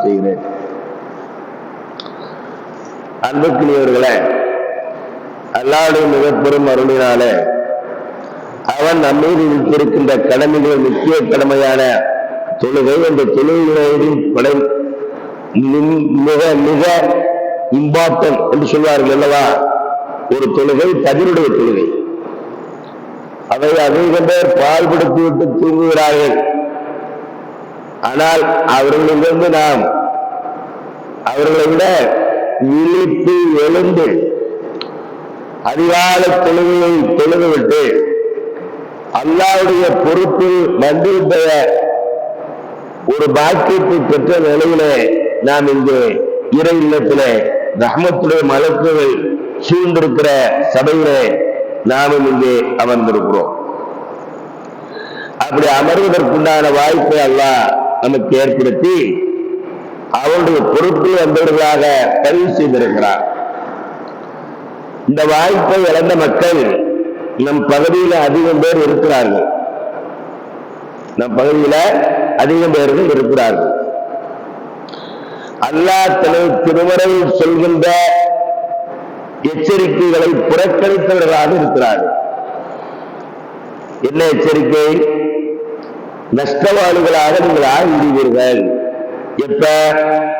செய்கிறேன். அன்புக்குரியவர்களே, அல்லாஹ்வுடைய மிகப்பெரும் அருளினாலே அவன் நம்மீது இருக்கின்ற கடமைகள் முக்கிய கடமையான தொழுகை. அந்த தொழுகையின் மிக மிக இம்பார்ட்டன்ட் என்று சொல்வார்கள் அல்லவா, ஒரு தொழுகை பதிலுடைய தொழுகை. அதை அதிக பேர் பால்படுத்திவிட்டு தூங்குகிறார்கள். ஆனால் அவர்களிலிருந்து நாம் அவர்களை விட விழித்து எழுந்து அதிகாலை தொழுகையை தொழுதுவிட்டு அல்லாஹ்வுடைய பொறுப்பில் வந்துவிட்ட ஒரு பாக்கியத்தை பெற்ற நிலையிலே நாம் இங்கு இறை இல்லத்திலே ரஹ்மத்துடைய மலக்குகள் சூழ்ந்திருக்கிற சபையிலே நாமும் இங்கே அமர்ந்திருக்கிறோம். அப்படி அமர்வதற்குண்டான வாய்ப்பை அல்லாஹ் நமக்கு ஏற்படுத்தி அவருடைய பொறுப்பில் வந்தவர்களாக பதிவு செய்திருக்கிறார். இந்த வாய்ப்பை இழந்த மக்கள் நம் பகுதியில் அதிகம் பேர் இருக்கிறார்கள். நம் பகுதியில் அதிகம் பேர்கள் இருக்கிறார்கள். அல்லாஹ் தனது திருமறையில் சொல்கின்ற எச்சரிக்கைகளை புறக்கணித்தவர்களாக இருக்கிறார்கள். என்ன எச்சரிக்கை? நஷ்டவாளிகளாக நீங்கள் ஆகிவிடுவீர்கள். எப்ப?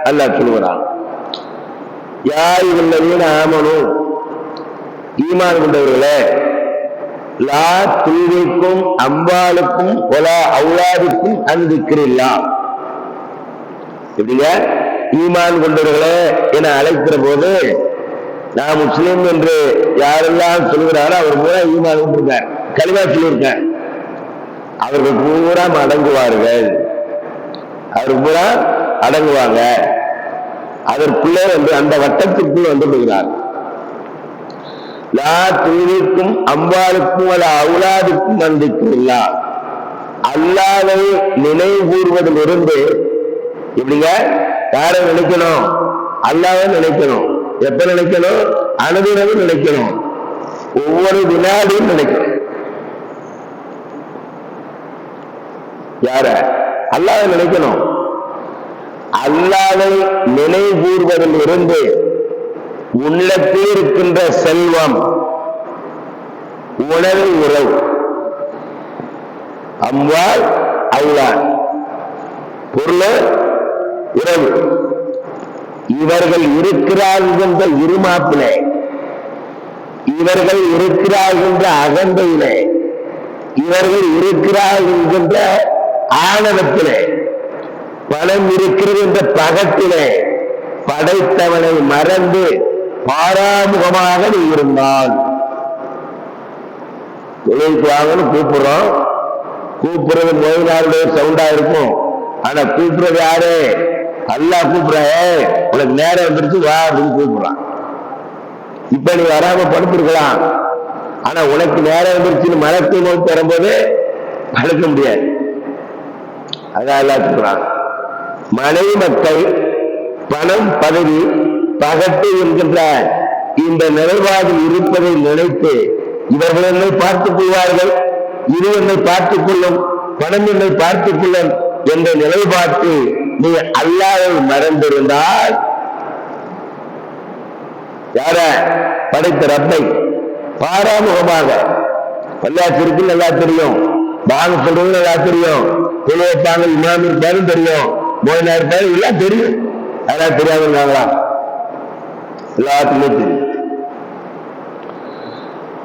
அல்லாஹ் சொல்லுகிறான், யா அய்யுஹல்லதீன ஆமனூ, ஈமான் கொண்டவர்களே, லா துல்ஹிக்கும் அம்வாலுக்கும் வலா அவுலாதுக்கும் அன் திக்ரில்லாஹ். எப்படிங்க? ஈமான் கொண்டவர்களே என அழைக்கிற போது நான் முஸ்லீம் என்று யாரெல்லாம் சொல்கிறாரோ அவர் பூரா ஈமான் கொண்டிருக்கார், கலிமா சொல்லியிருக்கார். அவர்கள் பூரா அடங்குவார்கள், அவர் பூரா அடங்குவாங்க. அதற்குள்ளே வந்து அந்த வட்டத்திற்குள் வந்து விடுகிறார். லா துல்ஹிக்கும் அம்வாலுக்கும் வலா அவுலாதுக்கும் அன் திக்ரில்லாஹ். அல்லாஹ்வை நினைவு கூறுவதிலிருந்து எப்படிங்க? யாரை நினைக்கணும்? அல்லாஹ்வை நினைக்கணும். எப்ப நினைக்கணும்? அனுதினமும் நினைக்கணும், ஒவ்வொரு வினாடியும் நினைக்கணும். யார? அல்லாஹ்வை நினைக்கணும். அல்லாஹ்வை நினைவு கூறுவதில் இருந்து உள்ளத்தில் இருக்கின்ற செல்வம், உணவு, உறவு, அம்வால், அவுலாத், பொருள், உறவு, இவர்கள் இருக்கிறார்கள் என்ற இருமாப்பிலே, இவர்கள் இருக்கிறார்கள் என்ற அகந்தையிலே, இவர்கள் இருக்கிறார்கள் என்ற ஆணவத்திலே, பணம் இருக்கிறது என்ற பகத்திலே படைத்தவனை மறந்து பாராமுகமாக நீ இருந்தால், தொழிலுக்கு வாங்கன்னு கூப்பிடுறோம், கூப்பிடுறது மோயினாருடைய சவுண்டா இருக்கும். ஆனா கூப்பிடுறது யாரு? அல்லாஹ் கூப்பிடுற, உனக்கு நேரம் வந்துருச்சு வா அப்படின்னு கூப்பிடுறான். இப்ப நீ வராம படுத்திருக்கலாம், ஆனா உனக்கு நேரம் வந்துருச்சுன்னு மனத்தை நோக்கி வரும்போது படுக்க முடியாது. அதான் அல்லாஹ் கூப்பிடுறான். மனைவி, மக்கள், பணம், பதவி, பகட்டு என்கின்ற இந்த நிலைப்பாடில் இருப்பதை நினைத்து இவர்கள் என்னை பார்த்துக் கொள்வார்கள், இது என்னை பார்த்துக் கொள்ளும், பணம் என்னை பார்த்துக் கொள்ளும் என்ற நிலைப்பாட்டு நீ அல்லாஹ்வை மறந்திருந்தால், யார? படைத்த ரப்பை பாராமுகமாக, பல்லாத்திற்கு நல்லா தெரியும், பாங்க சொல்றது நல்லா தெரியும், தொழுவைப்பாங்க இமாம் இருப்பாரும் தெரியும், மோயினார் இருப்பாரு எல்லாம் தெரியும். அதெல்லாம் தெரியாம இருந்தாங்களா? எல்லாத்துக்குமே தெரியும்.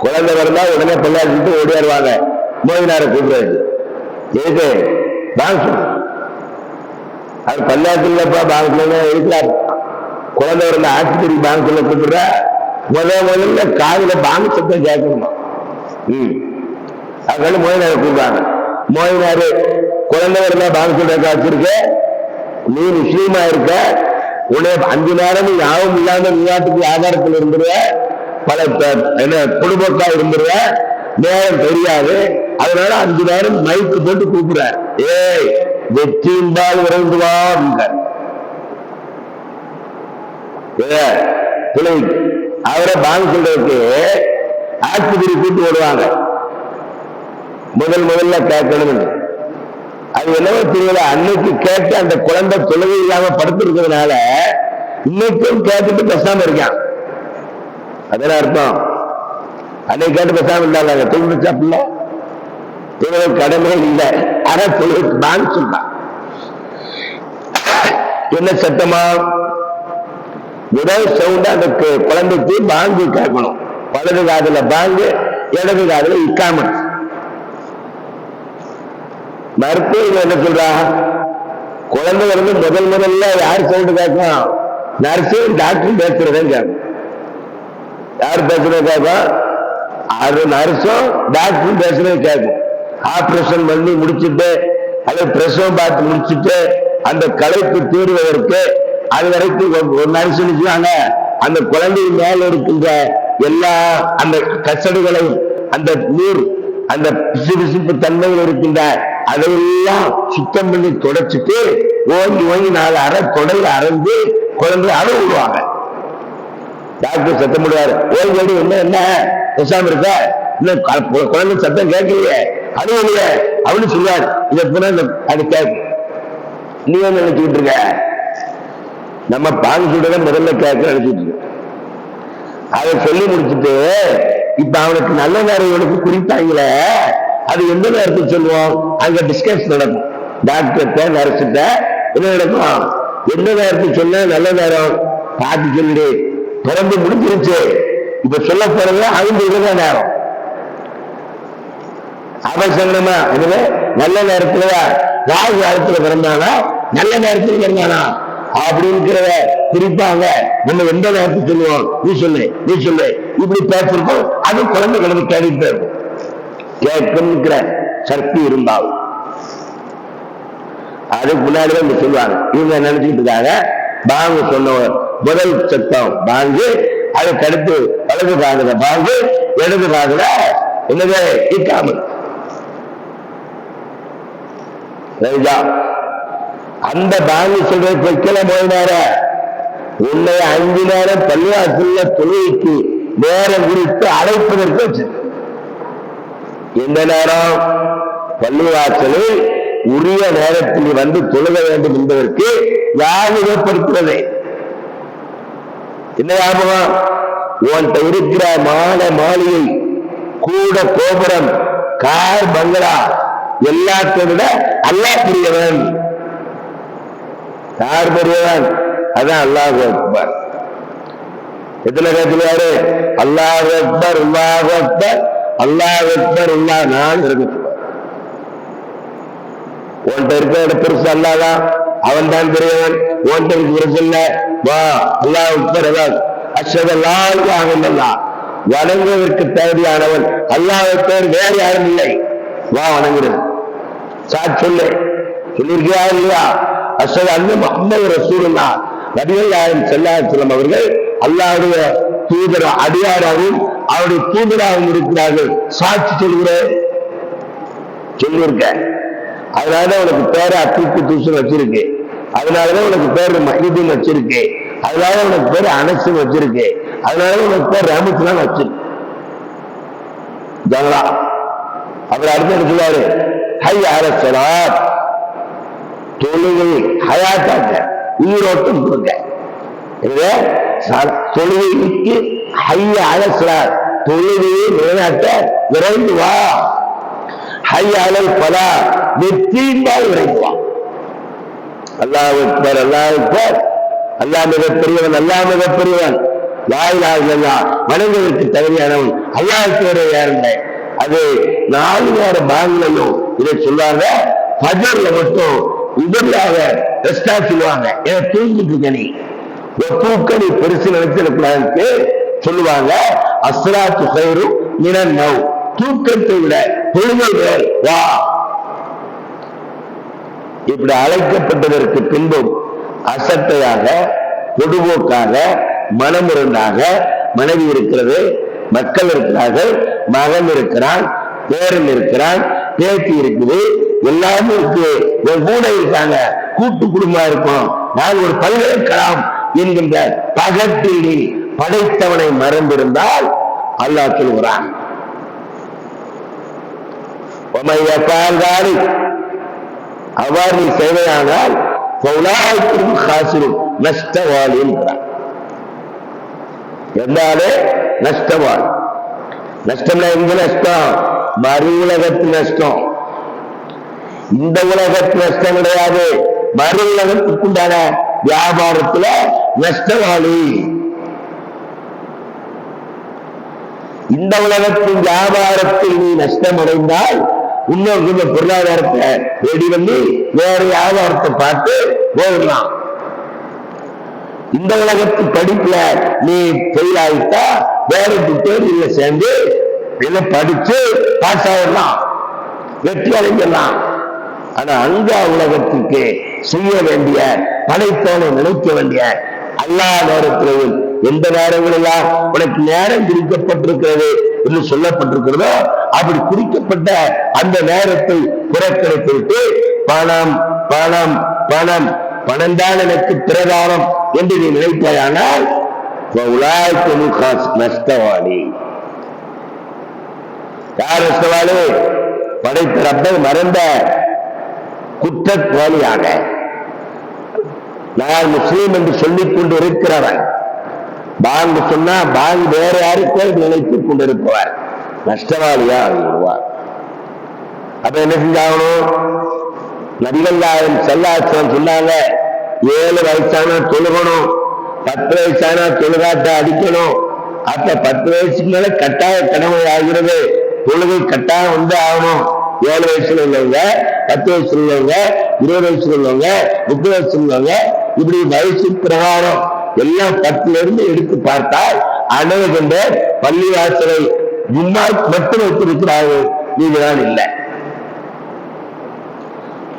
குழந்தை வரந்தா உடனே பல்லாத்திட்டு ஓடியாருவாங்க, மோயினாரை கூப்பிடுறது எதுக்கு? பாங்க சொல்லு. அது பல்லாத்தில்லப்பா பாங்க இருக்கிறார். குழந்தை வரல ஆஸ்பத்திரி பாங்க கூப்பிடுற முதல்ல காதுல பாங்க சத்தம் கேட்கணுமா? அதனால மோயினாரை கூப்பிடுறாங்க. மோயினாரு குழந்தை வரல பாங்க சொல்ற காய்ச்சிருக்க, நீ முஸ்லீமா இருக்க, உன்னை 5 நேரம் யாவும் இல்லாம நீயாட்டுக்கு ஆதாரத்தில் இருந்துருவ, பல என்ன குடும்பக்கா இருந்துருவ, நேரம் தெரியாது. அதனால 5 நேரம் மைக்கு போட்டு கூப்பிடுறார், ஏய் வெற்றியும்பால் உறந்துவா அப்படின்றார். அவரை பாங்க சொல்றதுக்கு ஆஸ்பத்திரி கூட்டு வருவாங்க. முதல்ல கேட்கணும், அது என்னவோ தெரியல, அன்னைக்கு கேட்டு அந்த குழந்தை தொழுகை இல்லாம படுத்திருக்கிறதுனால இன்னைக்கும் கேட்டுட்டு பேசாம இருக்கான். அதெல்லாம் அர்த்தம். அன்னைக்கு கேட்டு பேசாம இருந்தாங்க, தொழில் சாப்பிடல, தொழில் கடமை இல்லை, ஆனா தொழில் நான் சொன்னான். என்ன சத்தமா? முதல் சவுண்ட் அந்த குழந்தைக்கு பாங்கு கேட்கணும். வலது காதுல பாங்கு, இடது காதுல இக்காம. மருத்துவ என்ன சொல்றா? குழந்தை முதல்ல யார் சவுண்ட் கேட்கும்? நர்ஸும் டாக்டரும் பேசுறதும் கேட்கும். யார் பேசுறது கேட்கும்? அது நர்ஸும் டாக்டரும் பேசுறது கேட்கும். ஆபரேஷன் பண்ணி முடிச்சுட்டு அல்லது பிரசவம் பார்த்து முடிச்சுட்டு அந்த களைப்பு தீர்வதற்கு அது வரைக்கும் ஒரு நர்ஸ் நினைச்சாங்க அந்த குழந்தை மேல இருக்கின்ற எல்லா அந்த கசடுகளையும் அந்த நீர் அந்த பிசுபிசுப்பு தன்மையில் இருக்கின்ற அதையெல்லாம் சுத்தம் பண்ணி தொடச்சிட்டு ஓங்கி 4 அரை தொடையில அரைந்து குழந்தை அழ விடுவாங்க. டாக்டர் சத்தம் போடுவாரு, ஓய்வு என்ன பேசாம இருக்க, இன்னும் குழந்தை சத்தம் கேட்கலையே, அழுவலையே அப்படின்னு சொல்லுவாரு. இதை போனா அது கேட்கும். நீ என்ன நினைச்சுட்டு இருக்க? நம்ம பாங்கு சொல்றத முதல்ல கேட்க நினைச்சிட்டு இருக்க. அதை சொல்லி முடிச்சுட்டு இப்ப அவனுக்கு நல்ல நேரம் இவனுக்கு குறித்தாங்களே, அது எந்த நேரத்துக்கு சொல்லுவோம்? அங்க டிஸ்கஸ் நடக்கும். டாக்டர்கிட்ட நர்ஸ்கிட்ட என்ன நடக்கும்? எந்த நேரத்துக்கு சொன்ன நல்ல நேரம் பார்த்து சொல்லிடு, பிறந்து முடிஞ்சிருச்சு, இப்ப சொல்ல போறது 5 நேரம் அவசரமா. எனவே நல்ல நேரத்துல ராகு காலத்துல பிறந்தானா நல்ல நேரத்துல பிறந்தானா அப்படிங்கிறத குறிப்பாங்க. நம்ம எந்த நேரத்துக்கு சொல்லுவோம்? நீ சொல்லு இப்படி பேசிருக்கோம். அது குழந்தைகளுக்கு கேட்டுட்டு இருக்கும். கேட்கிற சக்தி இருந்தாலும் அதுக்கு முன்னாடிதான் சொல்லுவாங்க. இவங்க நினைச்சுட்டு இருக்காங்க பாங்கு சொன்னவர் முதல் சத்தம் பாங்கு, அதுக்கு அடுத்து வலது காதுல பாங்கு, இடது காதுல என்னது இக்காமல். அந்த பாங்கு சொல்றது வைக்கல போயினார உன்னை 5 நேரம் பள்ளிவாசல்ல தொழுகைக்கு நேரம் குறித்து அழைப்பதற்கு வச்சு. எந்த நேரம்? பள்ளிவாசலில் உரிய நேரத்தில் வந்து தொழுக வேண்டும் என்பதற்கு ஞாபகப்படுத்துவது. என்ன ஞாபகம்? உன்கிட்ட இருக்கிற மாளிகை, கூட கோபுரம், கார், பங்களா எல்லாத்தை விட அல்லாஹ் பெரியவன். யார் பெரியவன்? அதான் அல்லாஹ் அக்பர். எத்தனை கேட்கிறாரு? அல்லாஹ் அக்பர், அல்லாஹ் அக்பர், அல்லாஹ் அக்பர், அல்லாஹ். நான் இருக்கு உன்கிட்ட இருக்கிற பெருசு அல்லாதான், அவன் தான் பெரியவன். உன்கிட்ட இருக்கு பெருசு இல்ல. வா அல்லாஹ் அக்பர், அஷ்ஹது அல்லா இலாஹ இல்லல்லாஹ், வணங்குவதற்கு தகுதியானவன் அல்லாஹ்வை தவிர வேறு யாரும் இல்லை, வா வணங்குறது. சொல்லு சொல்லியிருக்கியா இல்லையா? அஷ்ஹது அன்ன முஹம்மது ரசூலுல்லாஹ், நபிகள் நாயகம் ஸல்லல்லாஹு அலைஹி வஸல்லம் அவர்கள் அல்லாஹ்வுடைய தூதர் அடியாராகவும் அவருடைய தூதராகவும் இருக்கிறார்கள் சாட்சி சொல்கிறேன் சொல்லியிருக்க. அதனாலதான் உனக்கு பேரு அத்திக்கு தூசன் வச்சிருக்கு. அதனாலதான் உனக்கு பேரு மஹீதீன் வச்சிருக்கு. அதனால உனக்கு பேரு அனசும் வச்சிருக்கு. அதனால உனக்கு பேர் ரஹமத்துல்லாஹ் வச்சிருக்கு. அவர் அடுத்து என்ன சொல்றாரு? ஹய்ய அலா ஸலாத், தொழுகை ஹயாத்தாக்க, உயிரோட்டம் கொடுங்க. தொழுகைக்கு ஹய்ய அலா ஸலாத், தொழுகையை நிலைநாட்ட விரைந்து வா. ஹய்ய அலல் ஃபலாஹ், வெற்றியின்பால் விரைந்து வா. அல்லாஹ் அக்பர், அல்லாஹ் அக்பர், அல்லாஹ் மிகப்பெரியவன், அல்லாஹ் மிகப்பெரியவன், லா இலாஹ இல்லல்லாஹ், வணங்குவதற்கு தகுதியானவன் அல்லாஹ்வுக்கு வேறு யாருங்க. அது 4 நேர பாங்களையும் இதை சொல்றாங்க. ஃபஜ்ர்ல மட்டும் உடலாக ரெஸ்டா சொல்லுவாங்க. ஏன்னா தூங்கிட்டு இருக்க நீ தூக்க நீ பெருசு நினைச்சிருக்கூடாதுன்னு சொல்லுவாங்க. அஸ்ஸலாத்து கைரு மினன் நௌம், தூக்கத்தை விட தொழுகை வேறு வா. இப்படி அழைக்கப்பட்டதற்கு பின்பும் அசட்டையாக, பொதுபோக்காக, மனமுரண்டாக மனைவி இருக்கிறது, மக்கள் இருக்கிறார்கள், மகன் இருக்கிறான், பேரன் இருக்கிறான், பேத்தி இருக்குது, எல்லாமே இருக்கு, கூட இருக்காங்க, கூட்டு குடும்பம் இருக்கும். நான் ஒரு பல்கலைக்கழகம் என்கின்ற பகத்தில் படைத்தவனை மறந்திருந்தால் அல்லாஹ் சொல்கிறான், அவ்வாறு நீ செய்வையானால் நஷ்டவாளி என்கிறார். என்னாலே நஷ்டவாளி. நஷ்டம்னா எங்க நஷ்டம்? மறு உலகத்து நஷ்டம். இந்த உலகத்து நஷ்டம் கிடையாது, மறு உலகத்துக்குண்டான வியாபாரத்துல நஷ்டவாளி. இந்த உலகத்தின் வியாபாரத்தில் நீ நஷ்டம் அடைந்தால் இன்னொரு பொருளாதாரத்தை ரெடி பண்ணி வேற வியாபாரத்தை பார்த்து போகலாம். இந்த உலகத்து படிப்புல நீ ஃபெயில் ஆகிட்டா வேற பேர் சேர்ந்து இதை படிச்சு பாஸ் ஆகிடலாம், வெற்றி அடைஞ்சிடலாம். ஆனா அங்க உலகத்துக்கு செய்ய வேண்டிய படைத்தோனை நினைக்க வேண்டிய எல்லா நேரத்திலையும் எந்த நேரங்களெல்லாம் உனக்கு நேரம் குறிக்கப்பட்டிருக்கிறது என்று சொல்லப்பட்டிருக்கிறதோ அப்படி குறிக்கப்பட்ட அந்த நேரத்தை புறக்கணித்து பணம் பணம் பணம் பணம் தான் எனக்கு பிரதானம் என்று நீ நினைப்பாயானால் நஷ்டவாளி. யார் நஷ்டவாளி? படைத்த ரப்பை மறந்த குற்றவாளியாக நான் முஸ்லீம் என்று சொல்லிக் கொண்டு இருக்கிறவன் பாங்கு சொன்னா பாங்கு வேற யாருக்கோ நினைத்துக் கொண்டிருப்பவர் நஷ்டவாளியா விடுவார். அப்ப என்ன செஞ்சாகணும்? நபிகள் நாயகம் ஸல்லல்லாஹு சொன்னாங்க, 7 வயசானா தொழுகணும், 10 வயசானா தொழுகாட்ட அடிக்கணும். அப்ப 10 வயசுக்கு மேல கட்டாய கடமை ஆகிறது, தொழுகை கட்டாயம் வந்து ஆகணும். 7 வயசுல உள்ளவங்க, 10 வயசுல உள்ளவங்க, 20 வயசுல உள்ளவங்க, 30 வயசுல உள்ளவங்க, இப்படி வயசு பிரகாரம் எல்லாம் 10ல இருந்து எடுத்து பார்த்தால் அநேகம் பேர் பள்ளிவாசலை ஜும்மா மட்டும் வைத்திருக்கிறார்கள், நீங்கதான் இல்லை.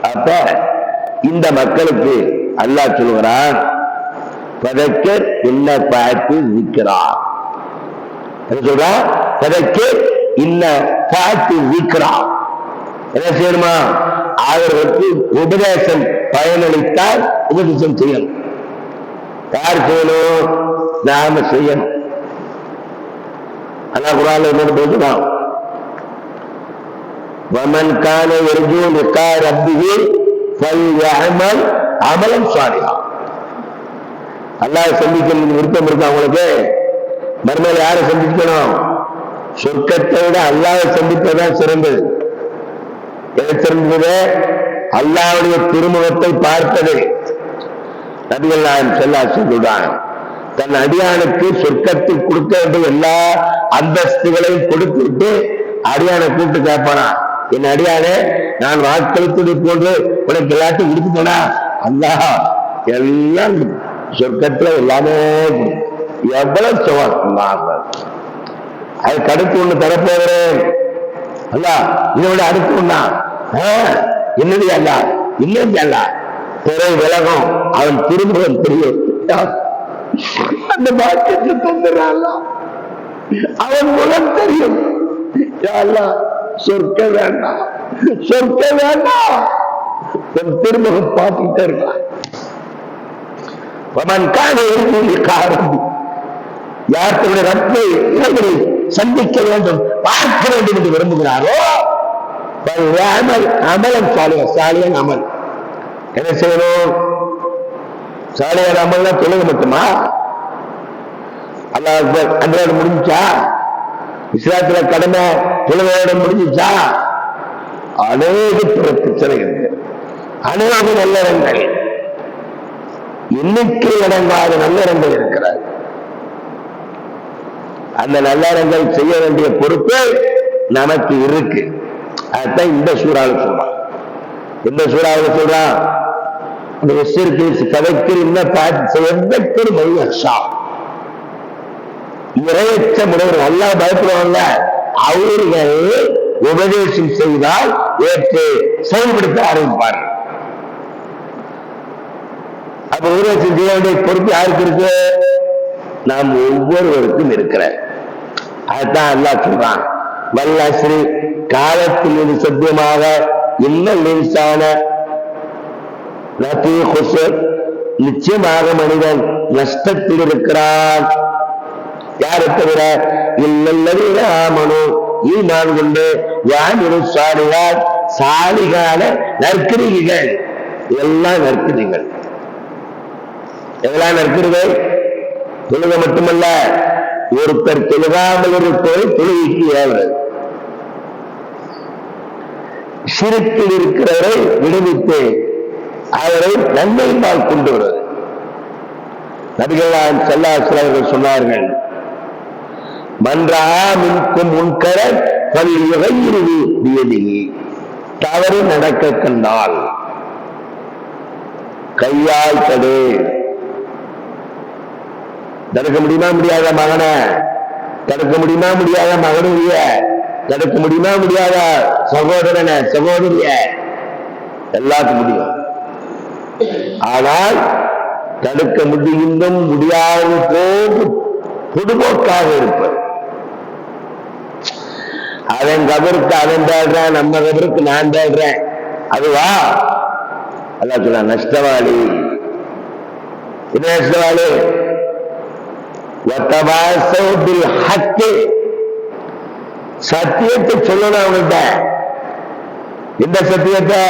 அப்ப இந்த மக்களுக்கு அல்லாஹ் சொல்கிறான், பதக்கர் என்ன பார்த்து இருக்கிறார் சொல்றான். பதக்கர் இன்ன பார்த்து இருக்கிறார். என்ன செய்யணுமா? அவர்களுக்கு உபதேசம் பயனளித்தால் உபதேசம் செய்யணும். யார் செய்யணும்? நாம செய்யணும். அல்லாஹ் குர்ஆன்ல என்ன பேசுறான்? ومن كان يرجو لقاء ربه فليعمل عملا صالحا. அல்லாஹ் சந்திக்க விருப்பம் இருக்கா உங்களுக்கு? மறுமையில யாரை சந்திக்கணும்? சொர்க்கத்தை விட அல்லாஹ்வை சந்திப்பதுதான் சிறந்தது. எது சிறந்தது? அல்லாஹ்வுடைய திருமுகத்தை பார்ப்பது. நபிகள் நாயகம் ஸல்லல்லாஹு அலைஹி வஸல்லம் தன் அடியானுக்கு சொர்க்கத்தில் கொடுக்க வேண்டிய எல்லா அந்தஸ்துகளையும் கொடுத்துட்டு அடியானை கூப்பிட்டு கேட்பானா, என் அடியானே நான் வாக்களித்தது போன்று உனக்கு எல்லாத்தையும் கொடுத்துட்டா? அல்லாஹ் எல்லாம் சொர்க்கத்துல எல்லாமே எவ்வளவு சவால். அதுக்கு அடுத்து ஒண்ணு தரப்போகிறேன் அல்ல, இதை விட அடுத்து ஒண்ணா என்னது அல்ல இல்லைன்னு அல்ல திரை விலகம் அவன் திருமுகம் தெரியும். அந்த பாக்கியத்தை தந்துடுறான், அவன் முகம் தெரியும். சொர்க்க வேண்டாம், சொர்க்க வேண்டாம், திருமுகம் பார்த்துட்டே இருக்கான். யார் தன்னுடைய ரப்பை இறைவனை சந்திக்க வேண்டும், பார்க்க வேண்டும் என்று விரும்புகிறாரோ அமலம் சாலியன் அமல். என்ன செய்யணும்? சாலியன் அமல்னா தொழுக மட்டுமா? அல்லாஹ் அன்றையோட முடிஞ்சா? இஸ்லாத்துல கடமை தொழுகையோட முடிஞ்சுச்சா? அநேக பிரச்சனை இருக்கு, அநேக நல்லறங்கள், எண்ணிக்கை அடங்காத நல்லறங்கள் இருக்கிறார். அந்த நல்லறங்கள் செய்ய வேண்டிய பொறுப்பு நமக்கு இருக்கு. அதுதான் இந்த சூறாவில் சொல்றான். இந்த சூறாவில் சொல்றான், கதைக்கு என்ன பார்த்து மையஷா இறையற்ற முறையில் நல்லா பயப்படுவாங்க. அவர்கள் உபதேசம் செய்தால் ஏற்று செயல்படுத்த ஆரம்பிப்பார்கள். அப்ப உபதேசம் செய்ய வேண்டிய பொறுப்பு யாருக்கு இருக்கு? நாம் ஒவ்வொருவருக்கும் இருக்கிற. அதுதான் அல்லாஹ் சொல்றான், வல்லஸ்ரி காலத்தில் இது சத்தியமாக இன்னும் லேசான நிச்சயமாக மனிதன் நஷ்டத்தில் இருக்கிறான். யாரை தவிர இல்லல்லதீன ஆமனு ஈமான் கொண்டு வஅமிலு ஸாலிஹாத் சாலிகான நற்கிரிகள். எல்லாம் நற்கிரிகள். எதெல்லாம் நற்கிரிகள்? தொழுக மட்டுமல்ல, ஒருத்தர் தொழுகாமல் இருப்பதை தொழுகைக்கு ஏவுறது, ஷிர்கில் இருக்கிறவரை விடுவித்து அவரை நன்மையினால் கொண்டு வருவது. நபிகள் ஸல்லல்லாஹு அலைஹி வஸல்லம் சொன்னார்கள், மன்றா மின்கும் முன்கரன் ஃபல்யுகையிரு பியதிஹி, தவறு நடக்க கண்டால் கையால் தடு. தடுக்க முடியுமா முடியாத மகனை, தடுக்க முடியுமா முடியாத மகனுடைய, தடுக்க முடியுமா முடியாத சகோதரன சகோதரிய, எல்லாத்துக்கும் முடியும். ஆனால் தடுக்க முடியும் முடியாது போகும் பொதுபோக்காக இருப்பது. அவன் கபருக்கு அவன் தேடுறான், நம்ம கபருக்கு நான் தேடுறேன், அதுவா? அல்லாஹ் சொல்றான் நஷ்டவாளி. என்ன நஷ்டவாளி? சத்தியத்தை சொல்லணும் அவங்கள்ட்ட. எந்த சத்தியத்தை?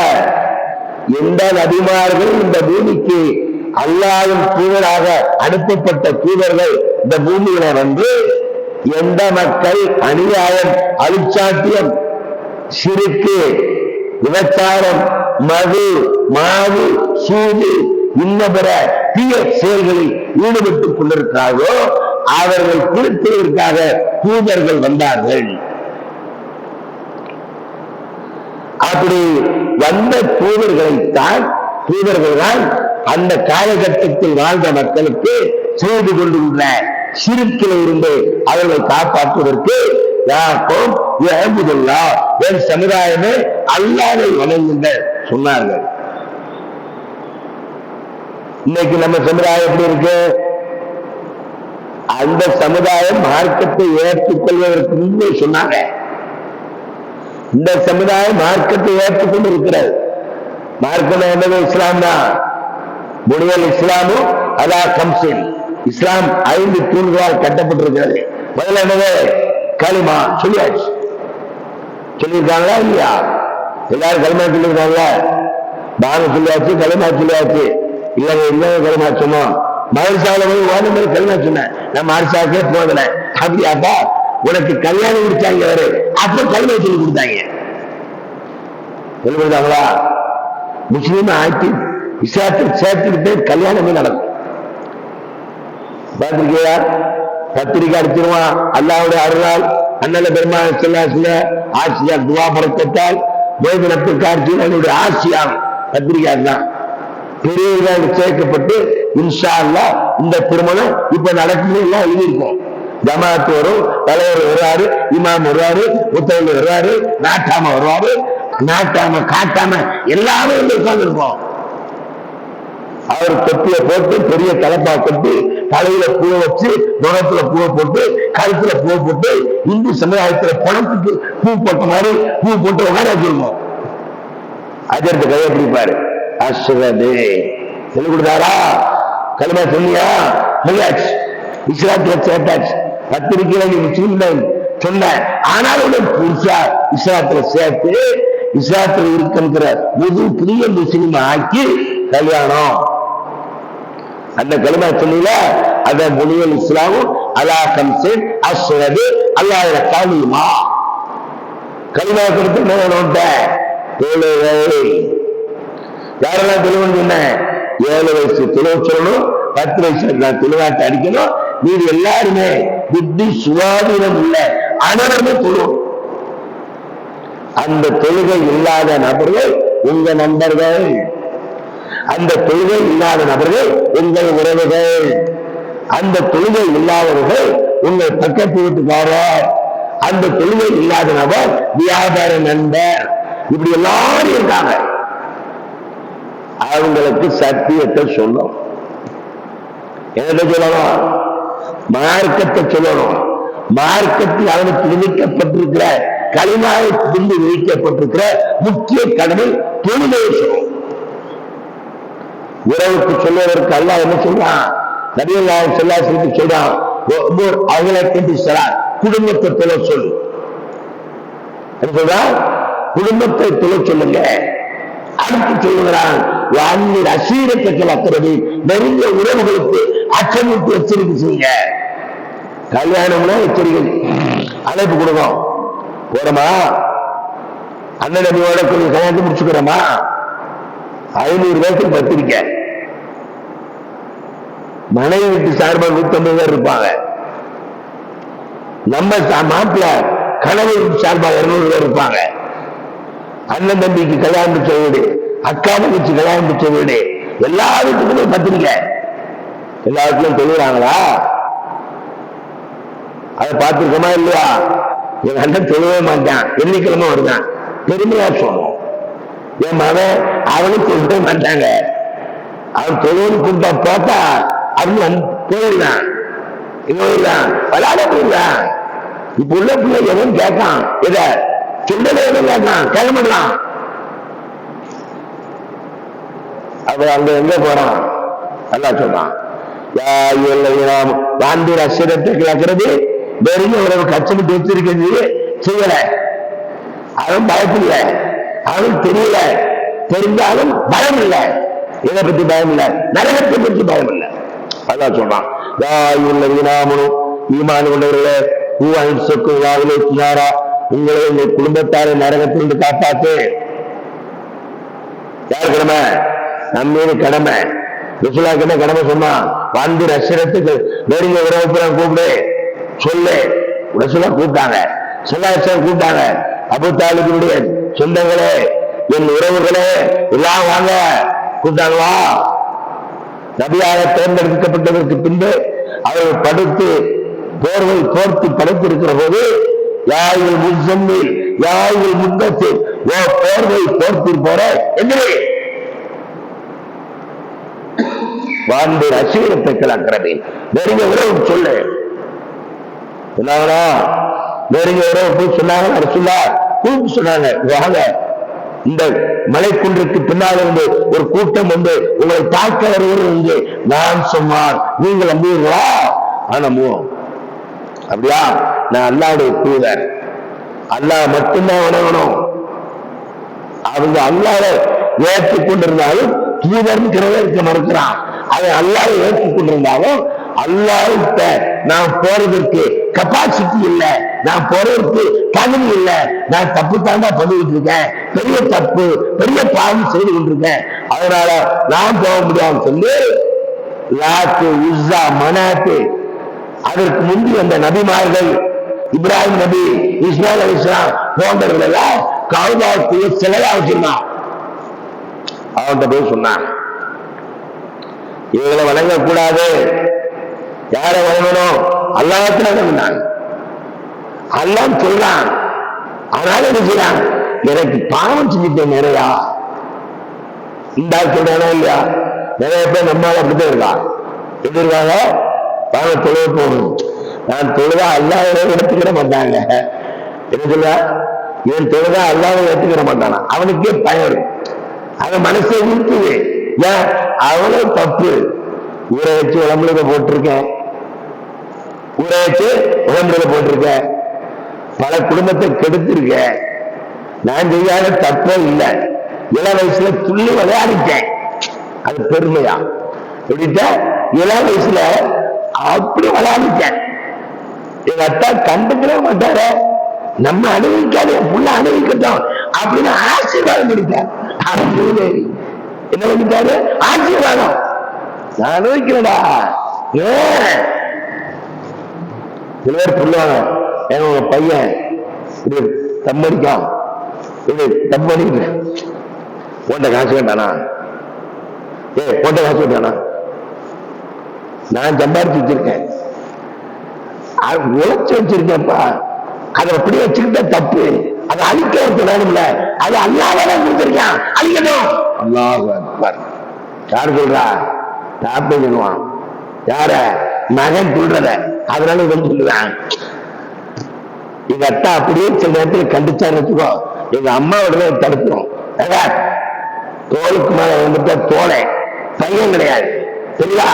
எந்த நபிமார்கள் இந்த பூமிக்கு அல்லாஹ்வின் தூதராக அனுப்பப்பட்ட தூதர்கள் இந்த பூமியில வந்து எந்த மக்கள் அநியாயம், அழிச்சாட்டியம், சிறுக்கு, விபச்சாரம், மது, மாவு, சூது, இன்ன பிற தீய செயல்களில் ஈடுபட்டுக் கொண்டிருக்கிறார்களோ அவர்கள் திருத்துவதற்காக தூதர்கள் வந்தார்கள். அப்படி வந்த தூதர்கள் தான் அந்த காலகட்டத்தில் வாழ்ந்த மக்களுக்கு செய்து கொண்டுள்ள சிறுக்கில் இருந்து அவர்களை காப்பாற்றுவதற்கு என் சமுதாயமே அல்லாஹ்வை வணங்குங்க சொன்னார்கள். இன்னைக்கு நம்ம சமுதாயம் எப்படி இருக்கு? அந்த சமுதாயம் மார்க்கத்தை ஏற்றுக்கொள்வதற்கு முன்பே சொன்னாங்க. இந்த சமுதாயம் மார்க்கத்தை ஏற்றுக்கொண்டு இருக்கிறது. மார்க்கம் என்பது இஸ்லாம் தான். புனியல் இஸ்லாமும் அலா கம்சின், இஸ்லாம் 5 தூண்களால் கட்டப்பட்டிருக்கிறது. முதல்ல என்னது? களிமா. சொல்லியாச்சு. சொல்லியிருக்காங்களா இல்லையா? எல்லாரும் களிமா சொல்லியிருக்காங்களா? பானம் சொல்லியாச்சு, களிமா சொல்லியாச்சு. இல்லைங்க இன்னும் களிமா சொன்னோம். மதரசாவில் போய் ஓன மாதிரி களிமா சொன்னேன். நான் மதரசாக்கே போகல. அப்படியாப்பா உனக்கு கல்யாணம் முடிச்சாங்க வேறு, அப்ப களிமா சொல்லி கொடுத்தாங்க. சொல்லி கொடுத்தாங்களா? முஸ்லீம் ஆக்கி இஸ்லாத்தில் சேர்த்துக்கிட்டு கல்யாணமே நடக்கும். பார்த்திருக்கியா? பத்திரிக்கை அடிச்சிருவான். அல்லாஹ்வுடைய அருளால் அண்ணல பெருமாள் செல்ல ஆசியா துவா பறக்கத்தால் வேதனத்திற்கு ஆட்சியுடைய ஆசியாகும் பத்திரிக்கை தான் பெரியவர்கள் சேர்க்கப்பட்டு இன்ஷா அல்லாஹ் இந்த திருமணம் இப்ப நடக்குது எல்லாம் எழுதியிருக்கோம். ஜமாத்து வரும், தலைவர் வருவாரு, இமாம் வருவாரு, புத்தகம் வருவாரு, நாட்டாம வருவாரு, நாட்டாம காட்டாம எல்லாமே வந்து உட்கார்ந்துருப்போம். அவர் தொப்பிய போட்டு பெரிய தலைப்பா கட்டி தலையில பூவை வச்சு முகத்துல பூவை போட்டு கழுத்துல பூவை போட்டு இந்து சமுதாயத்துல பணத்துக்கு பூ போட்ட மாதிரி பூ போட்டு உட்கார வச்சிருக்கோம். அஜர்த்து கையை பிடிப்பாரு. அஸ்வதே சொல்லி கொடுத்தாரா? களிமா சொன்னியா? முடியாச்சு. இஸ்லாத்துல சேர்த்தாச்சு. பத்திரிகையில நீ முஸ்லீம் சொன்ன, ஆனாலும் புதுசா இஸ்லாத்துல சேர்த்து இஸ்லாத்துல இருக்கின்ற புதிய முஸ்லீம் ஆக்கி கல்யாணம். அந்த களிமா சொன்னீங்க, அத புனியல் இஸ்லாமும் அலா கம்சின் அஸ்வது அல்லாஹ்வுடைய களிமா. களிமா கொடுத்து நோட்ட தொழுகை. யாரெல்லாம் தொழுவன்னு சொன்ன? 7 வயசு தொழுவ சொல்லணும், 10 வயசு நான் தொழுவாட்டை அடிக்கணும். நீங்க எல்லாருமே புத்தி சுவாதீனம் உள்ள அனைவருமே தொழுவோம். அந்த தொழுகை இல்லாத நபர்கள் உங்க நண்பர்கள், அந்த தொழுகை இல்லாத நபர்கள் உங்கள் உறவுகள், அந்த தொழுகை இல்லாதவர்கள் உங்கள் பக்கத்து வீட்டுக்காரர், அந்த தொழுகை இல்லாத நபர் வியாபார நண்பர், இப்படி எல்லாரும் இருக்காங்க. அவங்களுக்கு சத்தியத்தை சொல்லணும். என்ன சொல்லணும்? மார்க்கத்தை சொல்லணும். மார்க்கத்தில் அவனுக்கு விதிக்கப்பட்டிருக்கிற களிமாவை பின்பு விதிக்கப்பட்டிருக்கிற முக்கிய கடமை தொழுகையை சொல்லணும். உறவுக்கு சொல்வதற்கு அல்லாஹ் என்ன சொல்றான்? நபிகள் நாயகம் ஸல்லல்லாஹு அலைஹி வஸல்லம் சொல்றான், அவங்களை சொல்லு, குடும்பத்தை தொழ சொல்லு. என்ன சொல்றான்? குடும்பத்தை தொலை சொல்லுங்க. அடுத்து சொல்லுகிறான் அசீரத்தை கிளக்கிறது, நெருங்கிய உறவுகளுக்கு அச்சமிட்டு எச்சரிக்கை செய்யுங்க. கல்யாணம்னா எச்சரிக்கை, அழைப்பு கொடுக்கும். போறோமா, அண்ணன் நபியோட கொஞ்சம் கல்யாணத்தை முடிச்சுக்கிறோமா, 500 பேருக்கு பத்திரிக்கை. மனைவி வீட்டு சார்பாக 150 பேர் இருப்பாங்க. நம்ம மாப்பிள்ள கணவன் வீட்டு சார்பாக 200 பேர் இருப்பாங்க. அண்ணன் தம்பிக்கு கல்யாணம் பிடிச்ச வீடு, அக்கா தம்பிக்கு கல்யாணம் பிடிச்ச வீடு, எல்லா வீட்டுக்குமே பத்திரிக்கை. எல்லா வீட்டிலும் தொழுகிறாங்களா? அதை பார்த்துருக்கோமா இல்லையா? என் அண்ணன் தொழுவே மாட்டான், வெள்ளிக்கிழமை வருதான், பெருமையா சொல்லுவோம். என் மகன் அவனும் தொழுவே மாட்டாங்க, அவன் தொழுவது கூட்டா பார்த்தா அவன் போயிடலாம், இவன் விளையாட போயிடலாம். இப்ப உள்ள பிள்ளை எதுவும் கேட்கான், இத சொல்லல எதுவும் கேட்கான், கேட்க மாட்டான். அவ அங்க எங்க போறான்? நல்லா சொல்றான், வாந்திர அசிரத்தை கிளக்கிறது, வெறும் உறவு கச்சமிட்டு வச்சிருக்கிறது செய்யல. அவன் பயப்படல, அவன் தெரியல, தெரிஞ்சாலும் பயம் இல்லை. இதை பத்தி பயம் இல்லை, நரகத்தை பற்றி பயம் இல்லை. அதான் சொல்றான், ஈமான் கொண்டவர்களே, உங்களை உங்கள் குடும்பத்தாரை நரகத்திலிருந்து காப்பாத்து. யார் கடமை? நம்ம கடமை. ரசூலுல்லாஹ் என்ன கடமை சொன்னா? வந்து அஷ்ரத்துக்கு நெருங்கிய உறவு கூப்பிடு சொல்லு. ரசூலுல்லாஹ் கூப்பிட்டாங்க, ஸல்லல்லாஹு கூப்பிட்டாங்க. அபூ தாலிபுடைய சொந்தங்களே, என் உறவுகளே எல்லாம் வாங்க கூப்பிட்டாங்களா? நபியாக தேர்ந்தெடுக்கப்பட்டதற்கு பின்பு அவர்கள் படுத்து போர்வை போர்த்து படுத்திருக்கிற போது, யாயில் முசம்மில் யாயில் முத்தத்தில் ஓ போர்வை போர்த்து போற என்று வாழ்ந்து அசீரத்தை கிளக்கிறது. நெருங்கிய உறவு சொல்லு சொன்னாங்களா? நெருங்கிய உறவு சொன்னாங்க. ரசூலுல்லாஹ் கூப்பிட்டு சொன்னாங்க, வாங்க, இந்த மலைக்குன்றுக்கு பின்னால் இருந்து ஒரு கூட்டம் வந்து உங்களை தாக்க வருவது என்று நான் சொன்னார், நீங்கள் நம்புவீர்களா? நம்புவோம். அப்படியா? நான் அல்லாஹ்வுடைய தூதர், அல்லாஹ் மட்டும்தான் வணங்கணும். அவங்க அல்லாஹ்வை ஏற்றுக்கொண்டிருந்தாலும் தூதர்ங்கிறத இருக்க மறுக்கிறான். அதை அல்லாஹ்வை ஏற்றுக்கொண்டிருந்தாலும் அல்லாஹ்கிட்ட நான் போறதற்கு கெப்பாசிட்டி இல்லை, நான் போறதற்கு தகுதி இல்லை, நான் தப்பு தாண்டா பண்ணிட்டு இருக்கேன், பெரிய தப்பு பெரிய பாவம் செய்து கொண்டிருக்கேன், அதனால நான் போக முடியாதுன்னு சொல்லி லாத்து உஸ்ஸா மனாத்து அதற்கு முந்தி அந்த நபிமார்கள் இப்ராஹிம் நபி, இஸ்மாயில் அலைஹிஸ்ஸலாம் போன்றவர்கள் எல்லாம் கஅபாவுக்கு சிலையா வச்சிருந்தான். அவன்கிட்ட போய் சொன்னான், இவங்களை வணங்கக்கூடாது. யாரை வணங்கணும்? அல்லாஹ்வை வணங்கினான். அல்லாஹ் சொல்றான், ஆனாலும் என்ன செய்யறான்? எனக்கு பாவம் செஞ்சுட்டேன் நிறையா. இந்த சொல்றானா இல்லையா? நிறைய பேர் நம்மளால அப்படித்தான் இருக்கான். எப்படி இருக்காங்க? பாவம் தொழுவ போகணும், நான் தொழுதா அல்லாஹ்வை எடுத்துக்கிற மாட்டாங்க. என்ன சொல்ல? இவன் தொழுதா அல்லாஹ்வை எடுத்துக்கிற மாட்டானா? அவனுக்கே பயம், அவன் மனசை ஊட்டுது. ஏன்? அவனும் தப்பு. ஊரை வச்சு உடம்புல போட்டிருக்கேன், ஊரை வச்சு உடம்புல போட்டிருக்கேன், பல குடும்பத்தை கெடுத்திருக்க. நான் செய்யாத தப்பே இல்லை. இளம் வயசுல துள்ளி விளையாடிட்டேன், அது பெருமையா? எப்படிட்ட இளம் வயசுல அப்படி விளையாடிட்டேன். எங்க அத்தா கண்டுக்கவே மாட்டாரு, நம்ம அனுபவிக்காது புள்ள அனுபவிக்கட்டும் அப்படின்னு ஆசீர்வாதம் பண்ணிட்டார். என்ன பண்ணிட்டாரு? ஆசீர்வாதம். நான் அனுபவிக்கிறேன்டா. சில பேர் சொல்லுவாங்க, ஏன்னா உங்க பையன் இது தம்மடிக்கான், இது தம்மடிக்கு போட்ட காசு வேண்டானா? போட்ட காசு வேண்டானா? நான் சம்பாதிச்சு வச்சிருக்கேன், உழைச்சு வச்சிருக்கேன்ப்பா, அதை அப்படி வச்சுக்கிட்ட தப்பு. அதை அழிக்க வேணும்ல, அது அல்லாஹ்வே கொடுத்திருக்கான், அழிக்கணும். அல்லாஹ் அக்பர். யார் சொல்றா? தாப்பே சொல்லுவான். யார? மகன் சொல்றத. அதனால இவன் சொல்லுவான். எங்க அத்தா அப்படியே சில நேரத்தில் கண்டிச்சான்னு வச்சுக்கோ, எங்க அம்மாவோட தடுக்கிறோம். தோளுக்கு மேல வந்துட்டா தோலை பையன் கிடையாது, சரியா?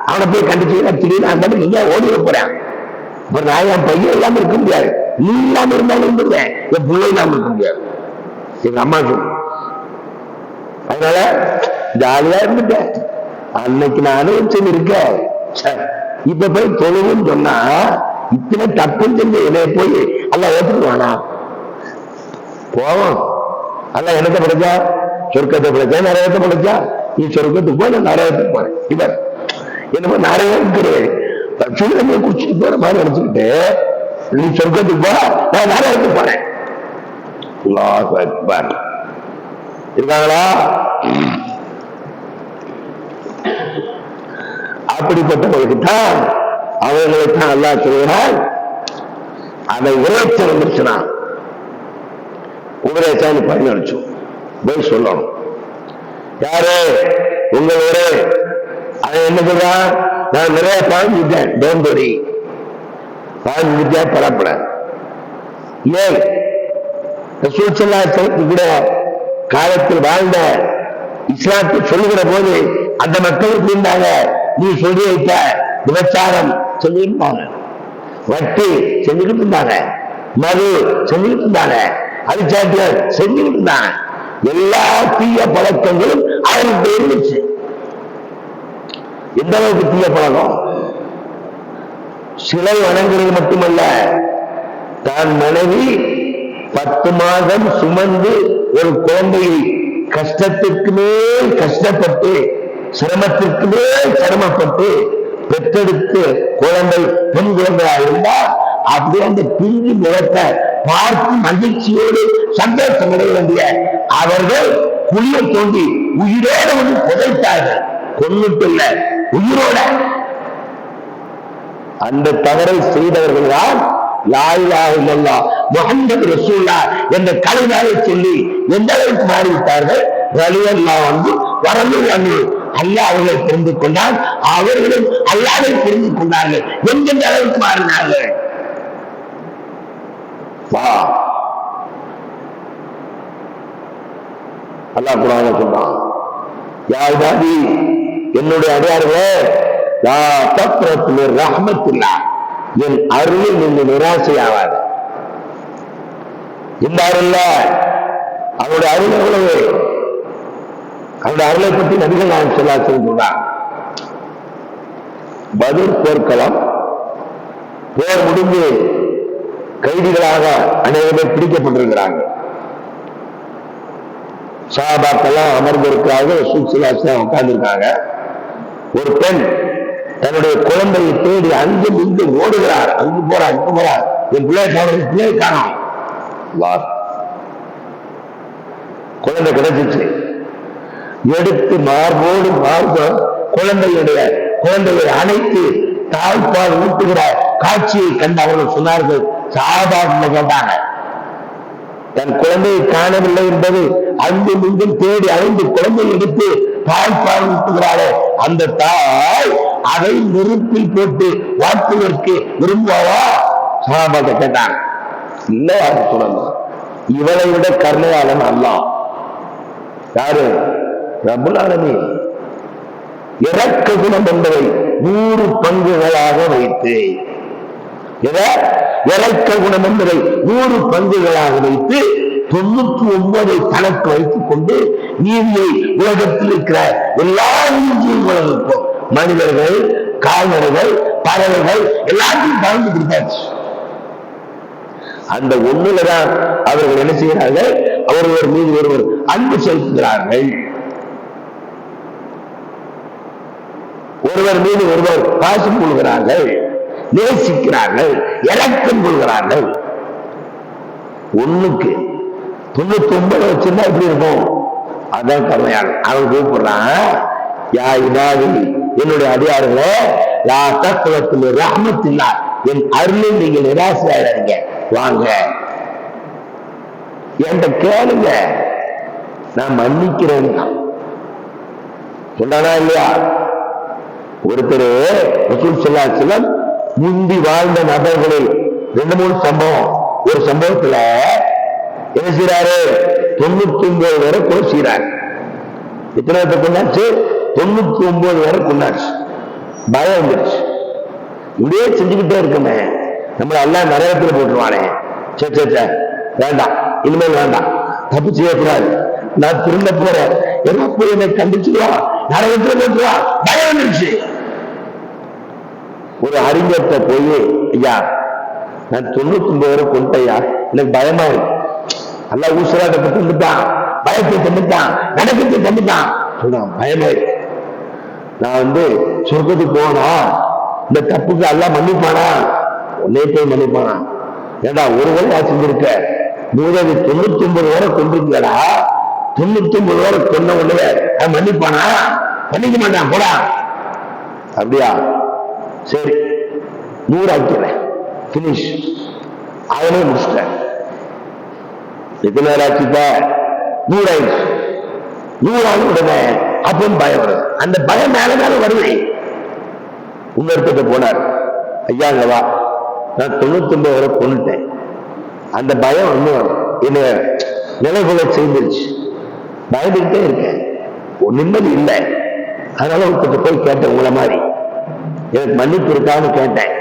அவனை போய் கண்டிச்சு திடீர்னு அந்த நீங்க ஓடிட போறேன். அப்புறம் நான் என் பையன் இல்லாம இருக்க முடியாது, நீ இல்லாம இருந்தாலும் இருந்துருவேன், என் பிள்ளை இல்லாம இருக்க முடியாது. எங்க அம்மா சொல்லு. அதனால ஜாலியா இருந்துட்டேன். அன்னைக்கு நான் அனுபவிச்சு இருக்கேன். இப்ப போய் தொழுவுன்னு சொன்னா இத்தனை தப்புன்னு செஞ்சு என்னைய போய் எல்லாம் ஏற்றுக்குவானா? போவோம். அல்ல எனக்கு படைச்சா சொர்க்கத்தை படைச்சா நரகத்தை படைச்சா, நீ சொர்க்கத்துக்கு போய் நான் நரகத்துக்கு போறேன். இவர் என்னமோ நரகத்துக்கு சுடுதண்ணியை குடிச்சிட்டு போற மாதிரி நினைச்சுக்கிட்டு, நீ சொர்க்கத்துக்கு போ நான் நரகத்துக்கு போறேன். இருக்காங்களா? அப்படிப்பட்டவர்களுக்குத்தான் அவர்களுக்குத்தான் அல்லாஹ் சொல்கிறான், அதை உரைச்சல் வந்துருச்சுனா உபதேசான்னு பயனளிச்சு போய் சொல்லணும். யாரு? உங்களோட அதை என்ன சொல்றான்? நான் நிறைய பாஞ்சிட்டேன், டோன்ட் பாஞ்சிட்டா பரப்பட. ஏன் ரசூல் ஸல்லல்லாஹு அலைஹி வஸல்லம் கூட காலத்தில் வாழ்ந்த இஸ்லாத்தை சொல்லுகிற போது அந்த மக்களுக்கு இருந்தாங்க, நீ சொல்லி வைத்த விபச்சாரம் சொல்லியிருந்தாங்க, வட்டி செஞ்சுக்கிட்டு இருந்தாங்க, மது செஞ்சுக்கிட்டு இருந்தாங்க, அரிச்சாட்டியம் செஞ்சுக்கிட்டு இருந்தாங்க. எல்லா தீய பழக்கங்களும் அவருக்கு இருந்துச்சு. எந்த அளவுக்கு தீய பழக்கம்? சிலை வணங்குறது மட்டுமல்ல, தான் மனைவி 10 மாதம் சுமந்து ஒரு குழந்தையை கஷ்டத்திற்கு மேல் கஷ்டப்பட்டு சிரமத்திற்கு மேல் சிரமப்பட்டு பெற்றெடுத்து குழந்தை பெண் குழந்தையா இருந்தா அப்படியே அந்த பிரிஞ்சு முகத்தை பார்த்து மகிழ்ச்சியோடு சந்தோஷம் அடைய வேண்டிய அவர்கள் குழியை தோண்டி உயிரோடு வந்து புதைத்தார்கள். கொன்னுட்டு இல்ல, உயிரோட. அந்த தவறை செய்தவர்கள் தான் லா இலாஹ இல்லல்லாஹ் முஹம்மது ரசூலுல்லாஹ் என்ற கலிமாவை சொல்லி எந்த அளவுக்கு மாறிவிட்டார்கள். ரலியல்லாஹு அன்ஹு வரலாறு அல்லாஹ் அவர்களை தெரிந்து கொண்டால் அவர்களும் அல்லாஹ்வை தெரிந்து கொண்டார்கள் என்கின்ற அளவுக்கு மாறினார்கள். அல்லாஹ் குர்ஆன்ல சொல்றான், யா இபாதி, என்னுடைய அடியார்களே, லா தக்னது மின் ரஹ்மத்தில்லாஹ், என் அருளில் நீங்கள் நிராசையாவாது. இந்த அருள்ல அவருடைய அருள் எவ்வளவு? அவருடைய அருளை பற்றி நபிகள் நாயகம் ஸல்லல்லாஹு அலைஹி வஸல்லம் சொல்றார். பத்ர் போர்க்களம், போர் முடிந்து கைதிகளாக அனைவரும் பிடிக்கப்பட்டிருக்கிறாங்க. சஹாபாக்கெல்லாம் அமர்ந்திருக்கிறாங்க, ரசூல் ஸல்லல்லாஹு அலைஹி வஸல்லம் உட்கார்ந்திருக்காங்க. ஒரு பெண் தன்னுடைய குழந்தையை தேடி அங்கும் இங்கும் ஓடுகிறார். அங்கு போறார், இங்கு போறார். என் பிள்ளை காணும். குழந்தை கிடைச்சிச்சு. எடுத்து மார்போடு மார்பம் குழந்தையை அணைத்து தாய்ப்பால் ஊட்டுகிற காட்சியை கண்டு அவர்கள் சொன்னார்கள். சஹாபாக்கள் கேட்டாங்க, தன் குழந்தையை காணவில்லை என்பது அங்கும் இங்கும் தேடி அழைந்து குழந்தையை எடுத்து தாய்ப்பால் ஊட்டுகிறாரே அந்த தாய் அதை நெருப்பில் போட்டு வாட்டுவதற்கு விரும்புவாரா? சஹாபாக்கள் கேட்டாங்க. இல்ல, யாரு சொல்லலாம். இவளை விட கருணையாளன் அல்லாஹ். யாரு? ரப்புல் ஆலமீன். இரக்க குணம் என்பதை 100 பங்குகளாக வைத்து, இரக்க குணம் என்பதை 100 பங்குகளாக வைத்து 99 கணக்கு வைத்துக் கொண்டு நீதியை உலகத்தில் இருக்கிற எல்லா ஜீவன்களுக்கும், மனிதர்கள், கால்நடைகள், பறவைகள் எல்லாத்தையும் பகிர்ந்து கொடுத்தாச்சு. அந்த ஒண்ணுலதான் அவர்கள் என்ன செய்கிறார்கள்? ஒருவர் மீது ஒருவர் அன்பு செலுத்துகிறார்கள். ஒருவர் மீது ஒருவர் பாசம் கொள்கிறார்கள், நேசிக்கிறார்கள், இரக்கம் கொள்கிறார்கள். 1க்கு 99 வச்சிருந்தா எப்படி இருக்கும்? அதான் கருணையாளன். அவன் கூப்பிடுறான், யா இபாதி, என்னுடைய அடியார்களே, லா தக்னது மின் ரஹ்மத்தில்லாஹ், என் அருளில் நீங்கள் நிராசையாயிடாதீங்க, வாங்க என்கிட்ட கேளுங்க, நான் மன்னிக்கிறேன். சொன்னானா இல்லையா? ஒருத்தர் ரசூல் ஸல்லல்லாஹு அலைஹி வஸல்லம் முந்தி வாழ்ந்த நபர்களில் 2-3 சம்பவம். ஒரு சம்பவத்துல என்ன செய்யறாரு? 99 வரை கொலை செய்யறாரு. எத்தனை பேர் கொண்டாச்சு? 99 வரை கொண்டாச்சு. பயம் வந்துருச்சு. இப்படியே செஞ்சுக்கிட்டே இருக்குமே, நம்மள எல்லாம் நரகத்தில் போட்டுருவானே, சே வேண்டாம், இனிமேல் வேண்டாம், தப்பு செய்யக்கூடாது, நான் திரும்ப போறேன், என்ன போய் என்னை கண்டிச்சுடுவா, நரகத்துல போட்டுவா, பயம் வந்துருச்சு. ஒரு அறிஞர்கிட்ட போய், ஐயா நான் 99 வரை கொண்டையா, எனக்கு பயமா இருக்கு, நல்லா ஊசலாட்டத்தை தந்துட்டான், பயத்தை தந்துட்டான், நடக்கத்தை தந்துட்டான் சொல்றான், பயமா இருக்கு, நான் சொர்க்கத்துக்கு போனா இந்த தப்புக்கு எல்லாம் மன்னிப்பானா, உன்னே போய் மன்னிப்பானா, ஏண்டா ஒரு வரை செஞ்சிருக்க, 99 வரை கொண்டிருக்கா, 99 வரை கொண்ட உடனே மன்னிப்பானா, மன்னிக்க மாட்டான் போடா. அப்படியா, சரி 100 ஆக்கிறேன், பினிஷ், அவனே முடிச்சிட்டேன். எத்தனை நேரம் ஆச்சுப்ப, 100 ஆயிடுச்சு. 100 ஆன உடனே அப்பவும் பயம் வருது, அந்த பயம் மேல மேல வருவேன். உன்னொருத்த போனார், ஐயாங்க வா, நான் 99 வரை கொண்டுட்டேன், அந்த பயம் என்ன நிலைகளை செய்திருச்சு, பயந்துகிட்டே இருக்கேன், ஒரு நிம்மதி இல்லை, அதனால ஒருத்த போய் கேட்டேன், உங்களை மாதிரி எனக்கு மன்னிப்பு இருக்கான்னு கேட்டேன்,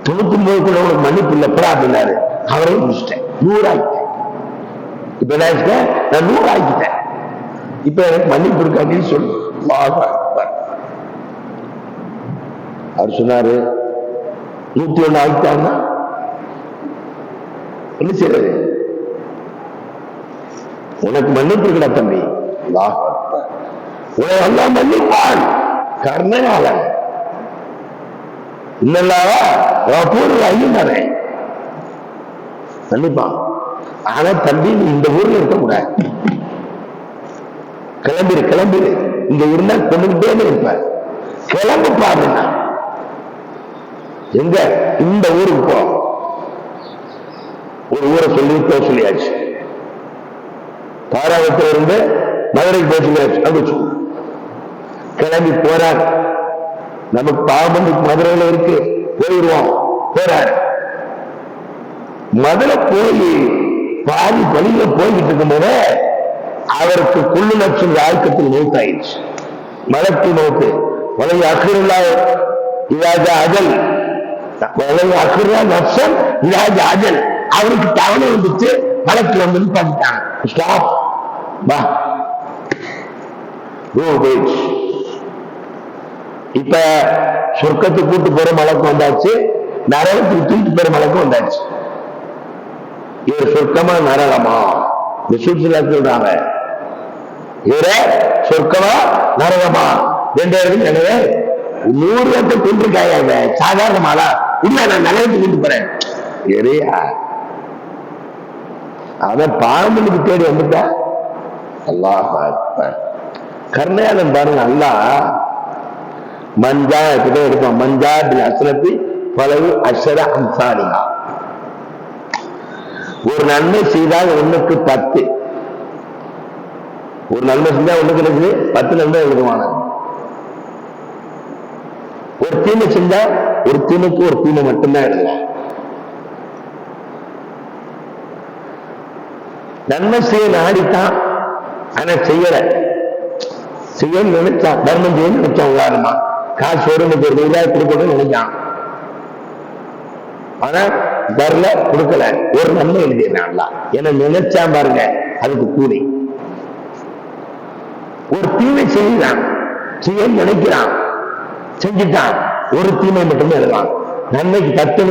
99 கூட உனக்கு மன்னிப்பு இல்லப்பா அப்படின்னாரு, அவரையும் முடிச்சிட்டேன், 100 ஆகிட்டேன். இப்ப என்ன, நான் 100 ஆகிட்டேன், இப்ப எனக்கு மன்னிப்பு இருக்கான்னு சொல்லு. அவர் சொன்னாரு, 101 ஆகிட்டான்னா என்ன செய்யறது, உனக்கு மன்னிப்பு இருக்கா தம்பி, உனக்கு எல்லாம் மன்னிப்பான், கர்ணனாளன் இல்லல்லவா, பூர்வ ஐயனாரே மன்னிப்பான். ஆனா தம்பி நீ இந்த ஊர்ல இருக்கக்கூடாது, கிளம்பிரு, இங்க இருந்தா கொண்டுகிட்டே இருப்ப, கிளம்பு பாருன்னா, எங்க இந்த ஊருக்கு போ, ஒரு ஊரை சொல்லியாச்சு, தாராபுரத்துல இருந்து மதுரைக்கு போய் சொல்லியாச்சு, அப்படி கிளம்பி போறார். நமக்கு பாவம் மதுரையில இருக்கு, போயிடுவோம், போறார். மதுரை போய் பாதி வழியில போய்கிட்டு இருக்கும் போது அவருக்கு குள்ளு லட்சம் ஆழ்க்கத்தில் நோக்காயிடுச்சு, மலக்கு நோக்கு, வலை அகிரா இராஜ அஜல், வலை அகிரா நட்சம் இராஜ அஜல், அவருக்கு தவணை வந்துச்சு, மலக்கு வந்து பார்த்துட்டாங்க, ஸ்டாப் வா. இப்ப சொர்க்கத்துக்கு கூட்டு போற மலக்கு வந்தாச்சு, நரகத்துக்கு தூக்கிட்டு போற மலக்கு வந்தாச்சு. இவர் சொர்க்கமா நரகமா, இந்த சூழ்ச்சியில சொல்றாங்க, இவர சொர்க்கமா நரகமா 2 பேருக்கும். எனவே 100 பேர்த்த கொண்டிருக்காங்க, சாதாரணமாலா இல்ல, நான் நரகத்துக்கு கொண்டு போறேன், எரியா அவன் பாம்புக்கு தேடி வந்துட்டா. அல்லாஹ் அக்பர். கர்ணயாளன் பாருங்க, அல்லாஹ் மஞ்சா எடுப்பான், மஞ்சா அசலத்தி பலவு அஷர அம்சாலிகா, ஒரு நன்மை செய்தால் 1க்கு 10, ஒரு நன்மை செஞ்சா 1க்கு 10 நன்மை எழுதுவான, ஒரு தீமை செஞ்சா ஒரு தீமைக்கு ஒரு தீமை மட்டும்தான் எழுதுவான். நன்மை செய்ய நாடித்தான், ஆனா செய்யற செய்ய நினைச்சான், தர்மம் செய்ய நினைச்சான், உதாரணமா காசு ஒரு ரூபாய் கொடுக்கணும்னு நினைச்சான், ஆனா தரல, கொடுக்கல, ஒரு நன்மை எழுதினான்ல, என நினைச்சான் பாருங்க, அதுக்கு கூலி. ஒரு தீமை செய்யறான், செய்ய நினைக்கிறான், செஞ்சுட்டான், ஒரு தீமை மட்டுமே எழுதலாம், நன்மைக்கு 10,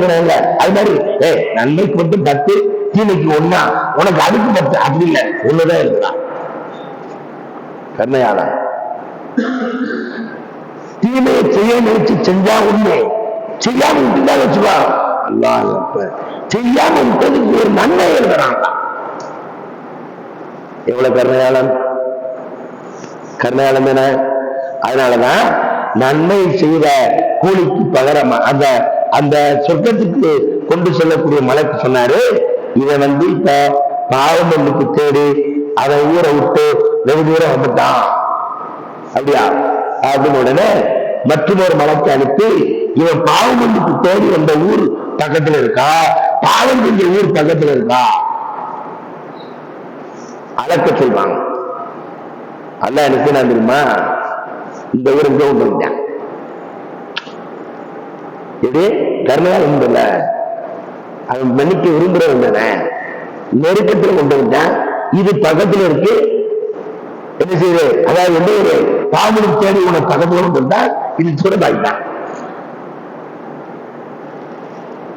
அது மாதிரி நன்மைக்கு மட்டும் 10, தீமைக்கு 1, உனக்கு அதுக்கு 10, அப்படி இல்லை, 1தான் எழுதுறான் கர்ணயாளன். தீமையை செய்ய நினைச்சு செஞ்சா உண்மை, செய்யாம விட்டுதான் வச்சுவா, அல்லாஹ் செய்யாம விட்டதுக்கு ஒரு நன்மை எழுதுறாங்க. எவ்வளவு கர்ணயாளன் தானே. அதனாலதான் நன்மை செய்த கூலிக்கு பகரமா அந்த அந்த சொர்க்கத்துக்கு கொண்டு செல்லக்கூடிய மலைக்கு சொன்னாரு, இதை இப்ப பாவம் மன்னிப்பு தேடி அதை ஊரை விட்டு வெகு தூரம் வந்துட்டான், அப்படியா அப்படின்னு உடனே மற்றொரு மலைக்கு அனுப்பி, இவன் பாவம் மன்னிப்பு தேடி வந்த ஊர் பக்கத்துல இருக்கா, பாவம் செஞ்ச ஊர் பக்கத்துல இருக்கா அளக்க சொல்வாங்க. அல்ல எனக்கு நான் தெரியுமா, இந்த ஊருக்கு கொண்டு வந்தேன், இது கர்மையால் உண்டுல, அவன் மன்னிக்க விரும்புறவன் தானே, நெருக்கத்தில் கொண்டு வந்தேன், இது பக்கத்துல இருக்கு, என்ன செய்யுது, அதாவது வந்து ஒரு பாம்பு தேடி உனக்கு பக்கத்துல இருந்தா இது சுரபாய்தான்.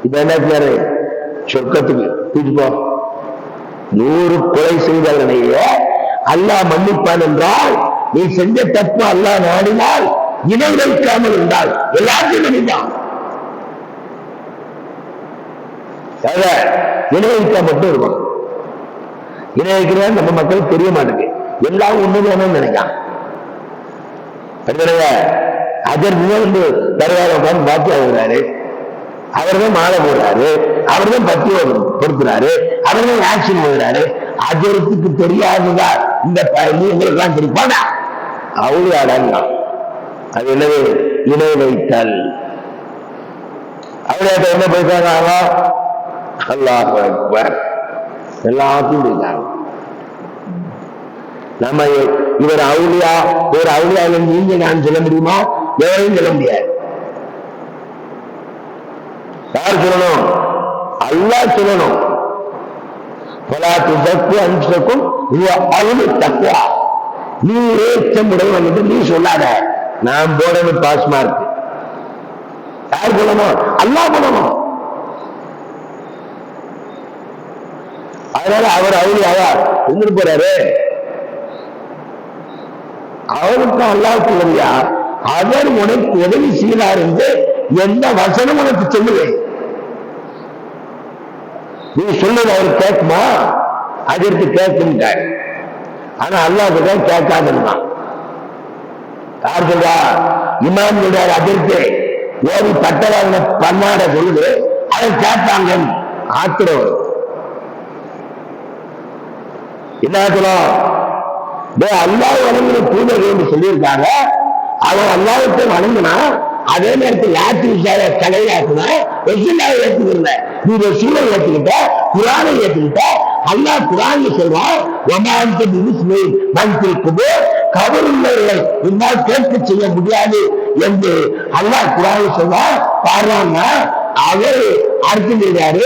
இப்ப என்ன செய்யாரு, சொர்க்கத்துக்கு கூட்டிப்போ. 100 கொலை செய்தவனையே அல்லாஹ் மன்னிப்பான் என்றால், நீ செஞ்ச தப்பு அல்லாஹ் நாடினால் இணை வைக்காமல் இருந்தால் எல்லாத்தையும் மன்னிப்பான். இணை வைக்க மட்டும் இருக்கும். இணை வைக்கிறது நம்ம மக்களுக்கு தெரிய மாட்டேங்குது. எல்லாம் உண்மைதானு நினைக்கான். அஜர் வந்து தருவார உட்காந்து பாத்தி ஆகுறாரு, அவர் தான் மாலை போடுறாரு, அவர் தான் பத்தி பொறுக்கிறாரு, அவர் தான் ஆக்ஷன் போடுறாரு. அஜருக்கு தெரியாதுதா இந்த எங்களுக்கெல்லாம் தெரிப்பானா அவ்வளவு அடங்கான். அது என்னது, இணை வைத்தல். அவளையாட்ட என்ன போயிட்டாங்க, அல்லாஹ் அக்பர், எல்லாத்தையும் போயிட்டாங்க. நம்ம இவர் அவுலியா, ஒரு அவுலியா நீங்க நான் சொல்ல முடியுமா? எவரையும் சொல்ல முடியாது. யார் சொல்லணும்? அல்லாஹ் சொல்லணும். அம்சக்கும் தக்குவா, நீ ஏற்றம் உடையவன் என்று நீ சொல்லாத. நான் போடணும் பாஸ் மார்க். யார் சொல்லணும்? அல்லாஹ் சொல்லணும். அதனால அவர் அவுலியாவா இருந்துட்டு போறாரு. அவருக்கு அல்லாஹ் சொல்லுறியா, அவர் உனக்கு உதவி செய்தார் என்று எந்த வசனம் உனக்கு சொல்லுவேன்? நீ சொல்லுவது அவர் கேட்குமா? அதற்கு கேட்கும்ட்டார். ஆனா அல்லாஹ் கேட்காதுன்னா யார் சொல்றா? இமாம் சொல்றாரு, அதற்கு ஓடி பட்டவாங்க பண்ணாட சொல்லுது, அதை கேட்பாங்க. ஆத்திரம் என்ன சொல்லும்? அல்லாஹ் வணங்குற பூஜை என்று சொல்லியிருக்காங்க. அவன் அல்லாஹ்வுக்கு வணங்கினா அதே நேரத்தில் கலையாக்குனா ரசூலுல்லாஹ் ஏற்றுக்கிற, நீ ரசூலை ஏற்றுக்கிட்ட, குர்ஆனை ஏற்றுக்கிட்ட. அல்லாஹ் குர்ஆன்ல சொல்றான், கபருள்ளவர்களை என்னால் கேட்க செய்ய முடியாது என்று அல்லாஹ் குர்ஆன்ல சொல்றான். பாருங்க, அவர் அர்த்தம் செய்றாரு.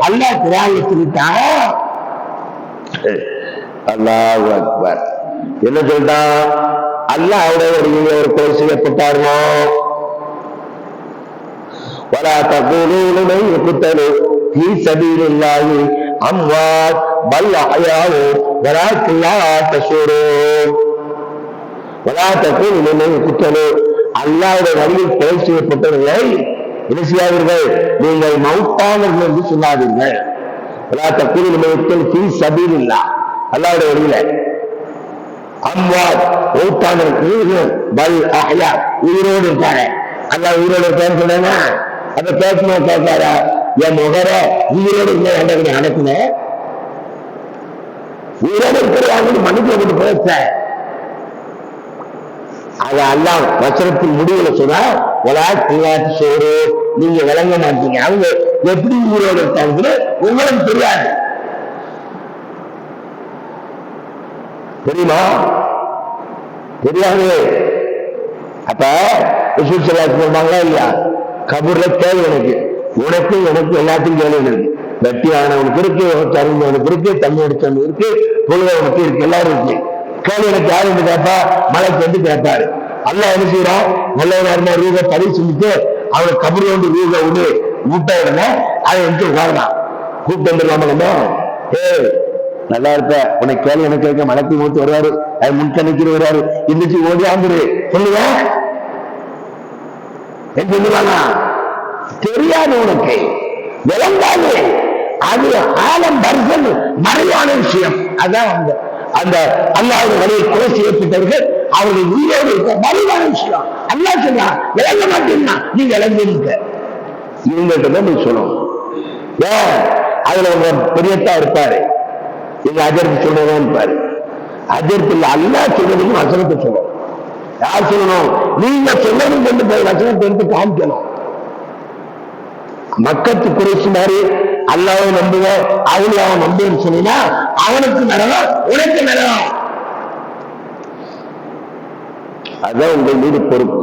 அல்லாஹ் குர்ஆன்ல சொல்லிட்டான். அல்லாஹ் அக்பர். என்ன சொல்றான்? அல்லாஹ் அவருடைய ஒரு கொலை செய்யப்பட்டாரோ, ولا تقولوا لمن يقتل في سبيل الله اموات بل احياء ولكن لا تشعرون. ولا تقولوا لمن يقتل, அல்லாஹ்வுடைய வழியில் கொலை செய்யப்பட்டவர்களை என்ன செய்யாதீர்கள், நீங்கள் மௌத்தானவர்கள் என்று சொல்லாதீர்கள். ولا تقولوا لمن يقتل في سبيل الله, அல்லாஹ்வுடைய வழியில. அம்வாத் மௌத்தானவர்கள், பல் அஹ்யா உயிரோடு இருக்காரு. அல்லாஹ் உயிரோடு இருக்கான்னு சொன்னா அதை கேட்குமா கேட்காரா? என் முகர உயிரோடு இருந்த வேண்டாம் அனுப்புன, உயிரோடு இருக்கிற மனுக்கு போட்டு பேச. அது அல்லாஹ் வசனத்தின் முடிவுல சொன்னா, சோறு நீங்க விளங்க மாட்டீங்க. அவங்க எப்படி உயிரோடு இருக்காங்க உங்களுக்கு தெரியாது. தெரியுமா? தெரியாது. அப்ப சொல்றாங்களா இல்லையா, கபூர்ல கேள்வி எனக்கு, உனக்கு எனக்கு எல்லாத்தையும் கேள்வி இருக்கு. வெட்டி ஆனவனுக்கு இருக்கு, அறிந்தவனுக்கு இருக்கு, தண்ணி அடிச்சவனுக்கு இருக்கு, பொழுதவனுக்கு இருக்கு, எல்லாரும் இருக்கு. கேள்வி எனக்கு யாரு வந்து கேட்பா? மலைக்கு வந்து கேட்பாரு. அல்லாஹ் என்ன செய்யறான்? நல்ல ரூபா பதிவு செஞ்சுட்டு அவனை கபூர் வந்து ரூபா விடு விட்ட உடனே அதை வந்து உட்காரலாம். கூப்பிட்டு வந்துடலாமா நம்ம? நல்லா இருப்ப, உனக்கு கேள்வி எனக்கு கேட்க மலைக்கு மூத்து வருவாரு, அது முன்கணிக்கிற வருவாரு, இருந்துச்சு ஓடி ஆந்துரு சொல்லுவேன் சொல்லுவாங்க. தெரியாது, உனக்கு விளங்காது. அது ஆலம் தர்சன் மறைவான விஷயம். அதான் அந்த அல்லாஹ்வுடைய வழியில் கொலை செய்யப்பட்டவர்கள் அவருடைய உயிரோடு இருக்க மறைவான விஷயம். அல்லாஹ் சொல்றான், விளங்க மாட்டீங்கன்னா நீ விளங்கிருக்க இவங்ககிட்ட நீ சொல்லணும். ஏன் அதுல உங்க பெரியத்தா இருப்பாரு, எங்க அஜருக்கு சொல்லதான் இருப்பாரு. அஜருக்கு இல்ல, அல்லாஹ் சொல்றதுக்கு வசனத்தை சொல்லணும். யார் சொல்லணும்? நீங்க சொல்லணும் கொண்டு போய் வசனத்தை எடுத்து காமிக்கணும். மக்கத்து குறைசி மாதிரி அல்லாஹ்வை நம்புவேன் அவுலியாவை நம்புன்னு சொன்னா அவனுக்கு நரகம், உனக்கு நரகம். அதான் உங்கள் மீது பொறுப்பு.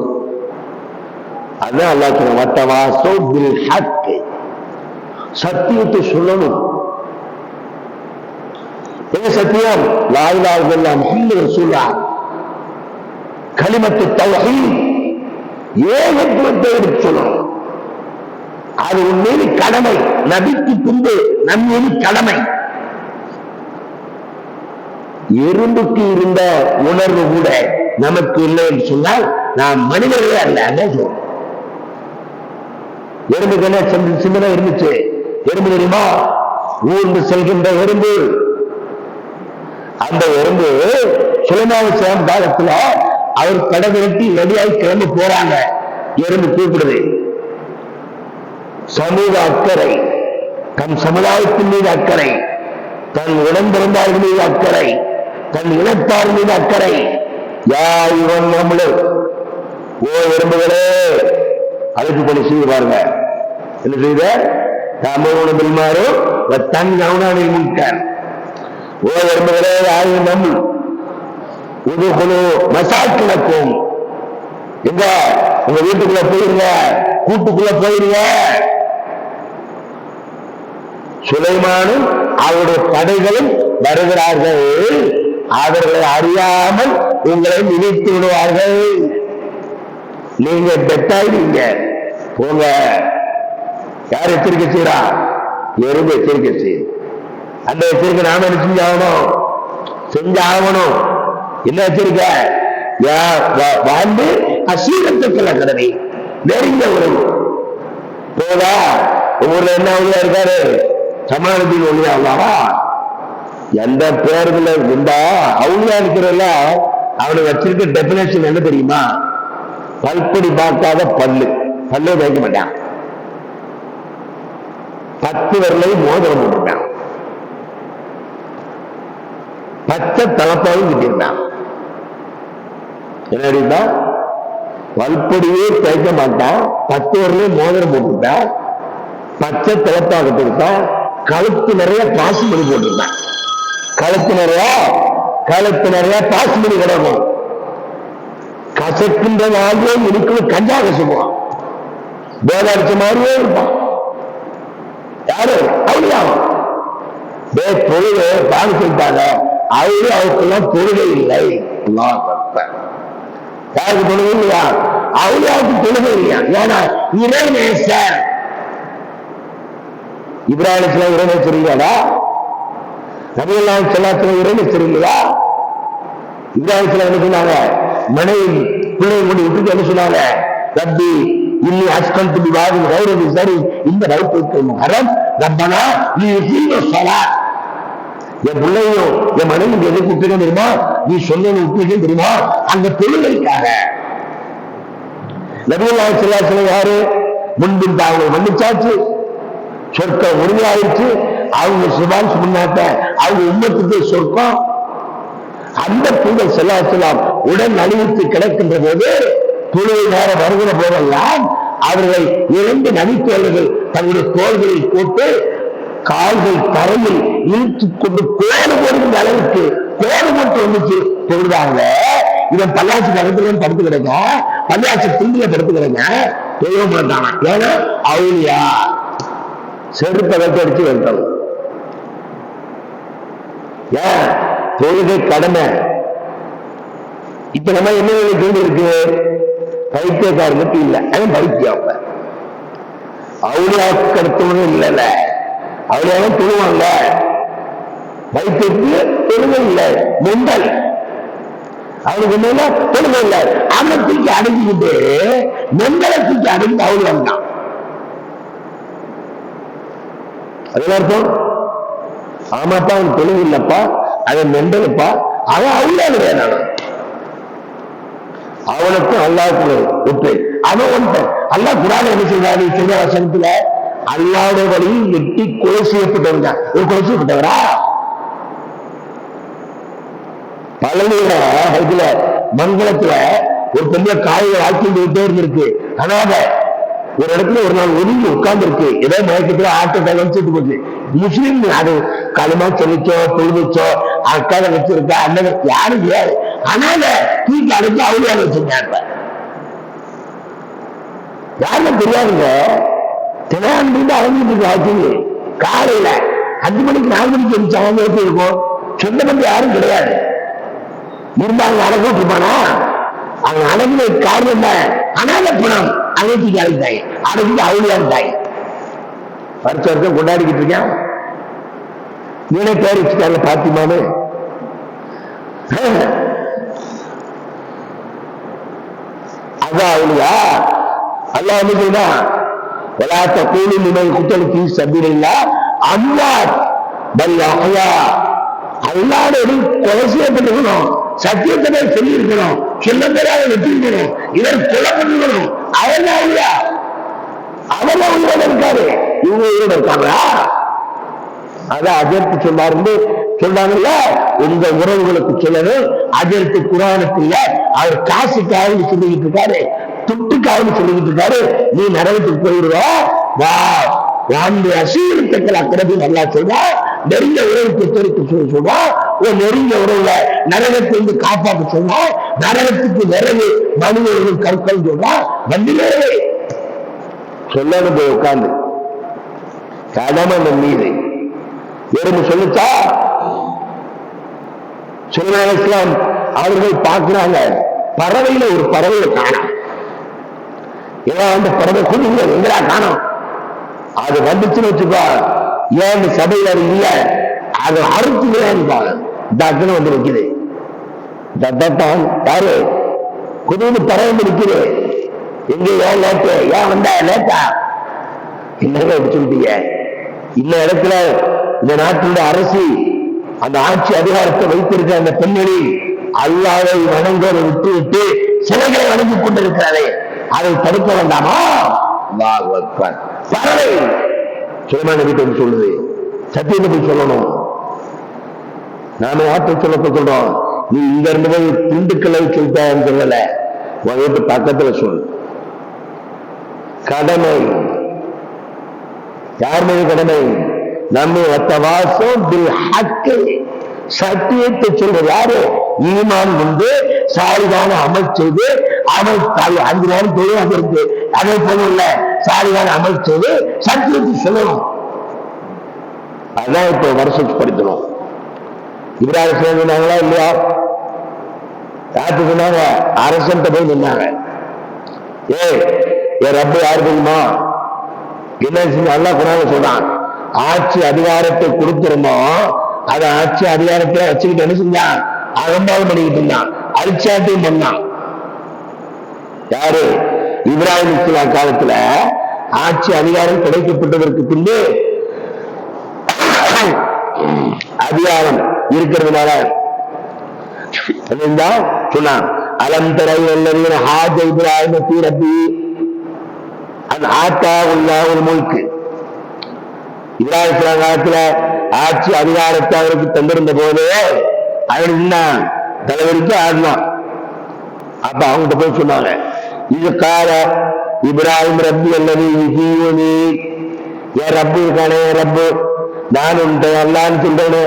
அதான் அல்லாஹ் சொன்ன, வத்தவாசோ பில் ஹக், சத்தியத்தை சொல்லணும். சத்தியம் லா இலாஹ இல்லல்லாஹ் முஹம்மது ரசூலுல்லாஹ் கலிமத்து தௌஹீத் ஏகத்துவத்தை எடுத்து சொல்லணும். அது உன் மீது கடமை, நபிக்கு பின்பு நம் மீது கடமை. எறும்புக்கு இருந்த உணர்வு கூட நமக்கு இல்லை என்று சொன்னால் நாம் மனிதர்களே அல்ல. எறும்புக்கு என்ன சிந்தனை இருந்துச்சு? எறும்பு தெரியுமா? ஊர்ந்து செல்கின்ற எறும்பு. அந்த எறும்பு சுலைமான் சேம் காலத்துல அவர் கடவிரட்டி ரெடியாகி கிளம்பி போறாங்க. எறும்பு கூப்பிடுது. சமூக அக்கறை, தன் சமுதாயத்தின் மீது அக்கறை, தன் உடன்பிறந்தார்கள் மீது அக்கறை, தன் இனத்தார் மீது அக்கறை. இவன் நம்மளு ஓ எறும்புகளே அழைப்பு பணி செய்து பாருங்க. என்ன செய்த தமிழ்மாறும் தன் கவுனானை முன்கான். ஓ எறும்புகளே யாரும் நம் உதுகுழு மசாக்கிழக்கும். எங்க உங்க வீட்டுக்குள்ள போயிருங்க, கூட்டுக்குள்ள போயிருங்க. சுலைமானும் அவருடைய படைகளும் வருகிறார்கள். அவர்களை அறியாமல் உங்களை நினைத்து விடுவார்கள். நீங்க பெட்டாயிடுங்க. போங்க. யார் எச்சரிக்கை செய்யறா? எறும்பு எச்சரிக்கை செய்யுது. அந்த எச்சரிக்கை நாம என்ன செஞ்சாகணும்? செஞ்சாகணும். என்ன எச்சரிக்கை? வாழ்ந்து அசீரத்துக்குள்ள கடமை நெருங்க உறவு போதா. ஊர்ல என்ன ஒழுங்கா இருக்காரு? சமாளத்தில் ஒழுங்கா அல்லாவா? எந்த பேருல இருந்தா அவுளியா இருக்கிறல்ல அவனுக்கு வச்சிருக்க டெபினேஷன் என்ன தெரியுமா? பல்படி பார்க்காத பல்லு. பல்லே வைக்க மாட்டான். 10 வரலை மோதிரம் போட்டுட்டான். பச்சை தலப்பாவும் கிட்டிருந்தான். என்ன வல்படியே தேய்க்க மாட்டான். 10 வரலே மோதிரம் போட்டுட்டான். பச்சை தலப்பாக கொடுத்தான். கழுத்து நிறைய பாசுமணி போட்டிருந்தான். கழுத்து நிறைய பாசுமணி கிடக்கும். கசக்கின்ற நாளே இருக்கிற கஞ்சா கசுவான். வேலை அடிச்ச மாதிரியே இருப்பான். யாரு? அவளியாவும் தொழுகை பாடு சொல்லிட்டாங்க. அவரு அவருக்கெல்லாம் தொழுகை இல்லை. யாருக்கு தொழுகை இல்லையா? அவளியாவுக்கு தொழுகை இல்லையா? ஏன்னா இறைநேசர். இப்ராஹிம் இறைநேசர் இல்லையாடா? நபிகள் செல்லாத்துல இறைநேசர் இல்லையா? இப்ராஹிம் என்ன சொன்னாங்க? மனைவி பிள்ளை கொண்டு விட்டுட்டு என்ன சொன்னாங்க? ரப்பி இன்னி அஸ்கல்து வாதில் கைரவி சரி இந்த வகுப்பு மரம் ரப்பனா நீ சலா. என் பிள்ளையும் என் மனைவி எதுக்கு விட்டுக்க தெரியுமா? நீ சொன்ன விட்டுக்க தெரியுமா? அந்த தொழிலுக்காக. நபிகள் செல்லாத்துல யாரு? முன்பின் அவங்களை மன்னிச்சாச்சு. சொர்க்கம் உறுதியாயிடுச்சு. அவங்க சிபான்ஸ் முன்னாட்ட அவங்க உம்மத்துக்கு சொர்க்கம். அந்த தூதர் செல்லாசலாம் உடன் அணிவித்து கிடக்கின்ற போது தொழுகை நேரம் வருகிற போதெல்லாம் அவர்களை 2 நபித்தோழர்கள் தங்களுடைய தோள்களில் போட்டு கால்கள் தரையில் இழுத்துக் கொண்டு கோடு போடுகின்ற அளவுக்கு கோடு போட்டு வந்துச்சு தொழுதாங்க. இவன் பல்லாட்சி பக்கத்துல படுத்து கிடங்க, பல்லாட்சி துண்டில படுத்து கிடங்க. தொழுவ மாட்டான். ஏன்னா அவளியா செருப்பை அடிச்சு வெட்டணும். ஏன்? தொழுகை கடமை. இப்ப நம்ம என்ன தூண்டு இருக்கு? பைத்தியக்காரனுக்கு இல்ல, அவன் பைத்தியம். அவளியாவுக்கு கடத்தவங்க இல்லைல்ல, அவளியாவும் தொழுவாங்க. பைத்தியத்துக்கு தொழுகை இல்லை, மெண்டல். அவனுக்கு என்ன தொழுகை இல்லை. அன்னத்துக்கு அடங்கிக்கிட்டு மெண்டலத்துக்கு அடங்கி அவள் வந்தான். அதெல்லாம் அர்த்தம். ஆமாப்பா அவன் தொழுகை இல்லப்பா, அவன் மெண்டலுப்பா, அவன் அவ்வளோ கிடையாது. அவனுக்கும் அல்லாஹ்வுக்கு ஒற்றை. அவன் ஒன்று. அல்லாஹ் குர்ஆன்ல என்ன சொல்றாரு? சில வசனத்துல அல்லாஹ்வுடைய வழியில் வெட்டி கொலை செய்யப்பட்டவங்க. ஒரு கொலை செய்யப்பட்டவரா? பழனியில மங்களத்துல ஒரு பெரிய காய வாழ்க்கை இருக்கு. அனாத ஒரு இடத்துல ஒரு நாள் ஒதுங்கி உட்கார்ந்து இருக்கு. ஏதோ மயக்கத்துல ஆட்டத்தை வச்சுட்டு போச்சு. முஸ்லீம் அது களிமா சொல்லிச்சோ தொழுவிச்சோ அக்காத வச்சிருக்கா அண்ணன் யாரும் கிடையாது. அனாத தூக்கி அடைச்சு அவளியாக வச்சிருக்காங்க. யாருமே தெரியாதுங்க. தினாண்டு அடைஞ்சிட்டு இருக்கு. ஆட்சி காலையில 5 மணிக்கு 4 மணிக்கு எழுச்சாங்க எப்படி இருக்கும்? சொந்த பந்து யாரும் கிடையாது. இருந்தாங்க அடக்கிட்டு இருப்பானா? அவங்க அடக்கின காரணம் என்ன? அனாத பணம் அனைத்துக்கு அழுத்தாய், அடக்கிட்டு அவளியாண்டாய். வருஷம் வருஷம் கொண்டாடிக்கிட்டு இருக்கேன். நீனே பேர் வச்சுட்டாங்க பாத்திமானு. அதான் அவளியா? அல்லாஹ் என்ன செய்யணும்? வலாத்த கூலி நிலை குத்தலுக்கு சபீரில்லா அல்லாஹ் பல் அஹ்யா. அல்லாஹ்வோடு கொலை செய்யப்பட்டிருக்கணும், சத்தியத்தை சொல்லி இருக்கணும், சொல்ல பெறாத வெற்றிக்கணும், இவர் கொலை பண்ணிக்கணும். அவன் அவளியா? அவன் உயிரோட இருக்காரு, இவங்க உயிரோட இருக்காங்களா? அதான் அஜர்த்து சொன்னாரு சொல்றாங்கல்ல, உங்க உறவுகளுக்கு சொல்லணும். அஜர்த்து குரானுக்குள்ள அவர் காசுக்காக சொல்லிக்கிட்டு இருக்காரு, துட்டுக்காக சொல்லிக்கிட்டு இருக்காரு. நீ நரகத்துக்கு போயிடுவா வா வாழ்ந்து அசீர்த்தக்கள் அக்கிரபி நல்லா சொல்றா. நெருங்கிய உறவுக்கு எச்சரிக்கை சொல்றா. உன் நெருங்கிய உறவுல நரகத்தை வந்து காப்பாற்ற சொன்னா, நரகத்துக்கு நிறைவு மனிதர்கள் கற்கள் சொல்றா. வண்டிலே சொல்லணும் போய் உட்கார்ந்து கடமை நம் மீது. எறும்பு சொல்லுச்சா? சுலைமான் அலைஹிஸ்ஸலாம் அவர்கள் பார்க்கிறாங்க, பறவையில ஒரு பறவையை காணும். ஏன்னா அந்த பறவை குடிங்க எங்கடா காணும்? அது வந்துச்சுன்னு வச்சுக்கோ, ஏன் சபையில இல்ல அது அறுத்துக்கிறான்னு வந்து நிக்குது. யாரு குடிந்து பறவை நிக்குது. எங்க ஏன் லேட்டு? ஏன் வந்தா லேட்டா? என்னங்க சொல்லிட்டீங்க? இந்த இடத்துல இந்த நாட்டினுடைய அரசு அந்த ஆட்சி அதிகாரத்தை வைத்திருக்க அந்த பெண்மணி அல்லாஹ்வை வணங்குவதை விட்டு விட்டு சிலைகளை வணங்கிக் கொண்டிருக்கிறாரே, அதை தடுக்க வேண்டாமா? அல்லாஹ் அக்பர். பறவை சுலைமான் நபி சொல்லுது, சத்திய நபி சொல்லணும். நாம ஆற்ற சொல்லப்ப சொல்றோம், நீ இங்க இருந்து போய் திண்டுக்கல்லை சொல்லிட்டான்னு சொல்லல, வீட்டு பக்கத்துல சொல்லு. கடமை யார் மீது கடமை? நம்ம வாசம் சத்தியத்தை சொல்றது யாரு? ஈமான் வந்து சாலிதான அமல் செய்து அமல் 5 நேரம் தொழிலாக இருக்கு. அதே போல இல்ல, சாலிதான அமல் செய்து சத்தியத்தை சொல்லணும். அதான் இப்ப வருஷத்துக்கு படிக்கணும். இப்ராஹிம் சொன்னாங்களா இல்லையா? யாருக்கு சொன்னாங்க? அரசன் போய் நின்னாங்க. என் ரப்பு யாரு தெரியுமா? என்ன செஞ்சு அல்லா குரான் சொல்றான், ஆட்சி அதிகாரத்தை கொடுத்திருந்தோம், அதை ஆட்சி அதிகாரத்தை வச்சுக்கிட்டு என்ன செஞ்சான்? அகம்பாவம் பண்ணிக்கிட்டு இருந்தான், அரிச்சாட்டையும் பண்ணான். யாரு? இப்ராஹிம் இஸ்லாம் காலத்துல ஆட்சி அதிகாரம் கிடைக்கப்பட்டதற்கு பின்பு அதிகாரம் இருக்கிறதுனால சொன்னான், அலம் தரை வல்லவீன ஹாஜ இப்ராஹிம் தீரப்பி அந்த ஆத்தா உள்ள ஒரு முழுக்கு. இப்ராஹிம் காலத்துல ஆட்சி அதிகாரத்தை அவருக்கு தந்திருந்த போது அவர் என்ன தலைவருக்கு ஆடினான். அப்ப அவங்ககிட்ட போய் சொன்னாங்க, இது கால இப்ராஹிம் ரப்பி அல்லது என் ரப்பு இருக்கானே, ரப்பு நான் அல்லான்னு சொல்றேன்னு,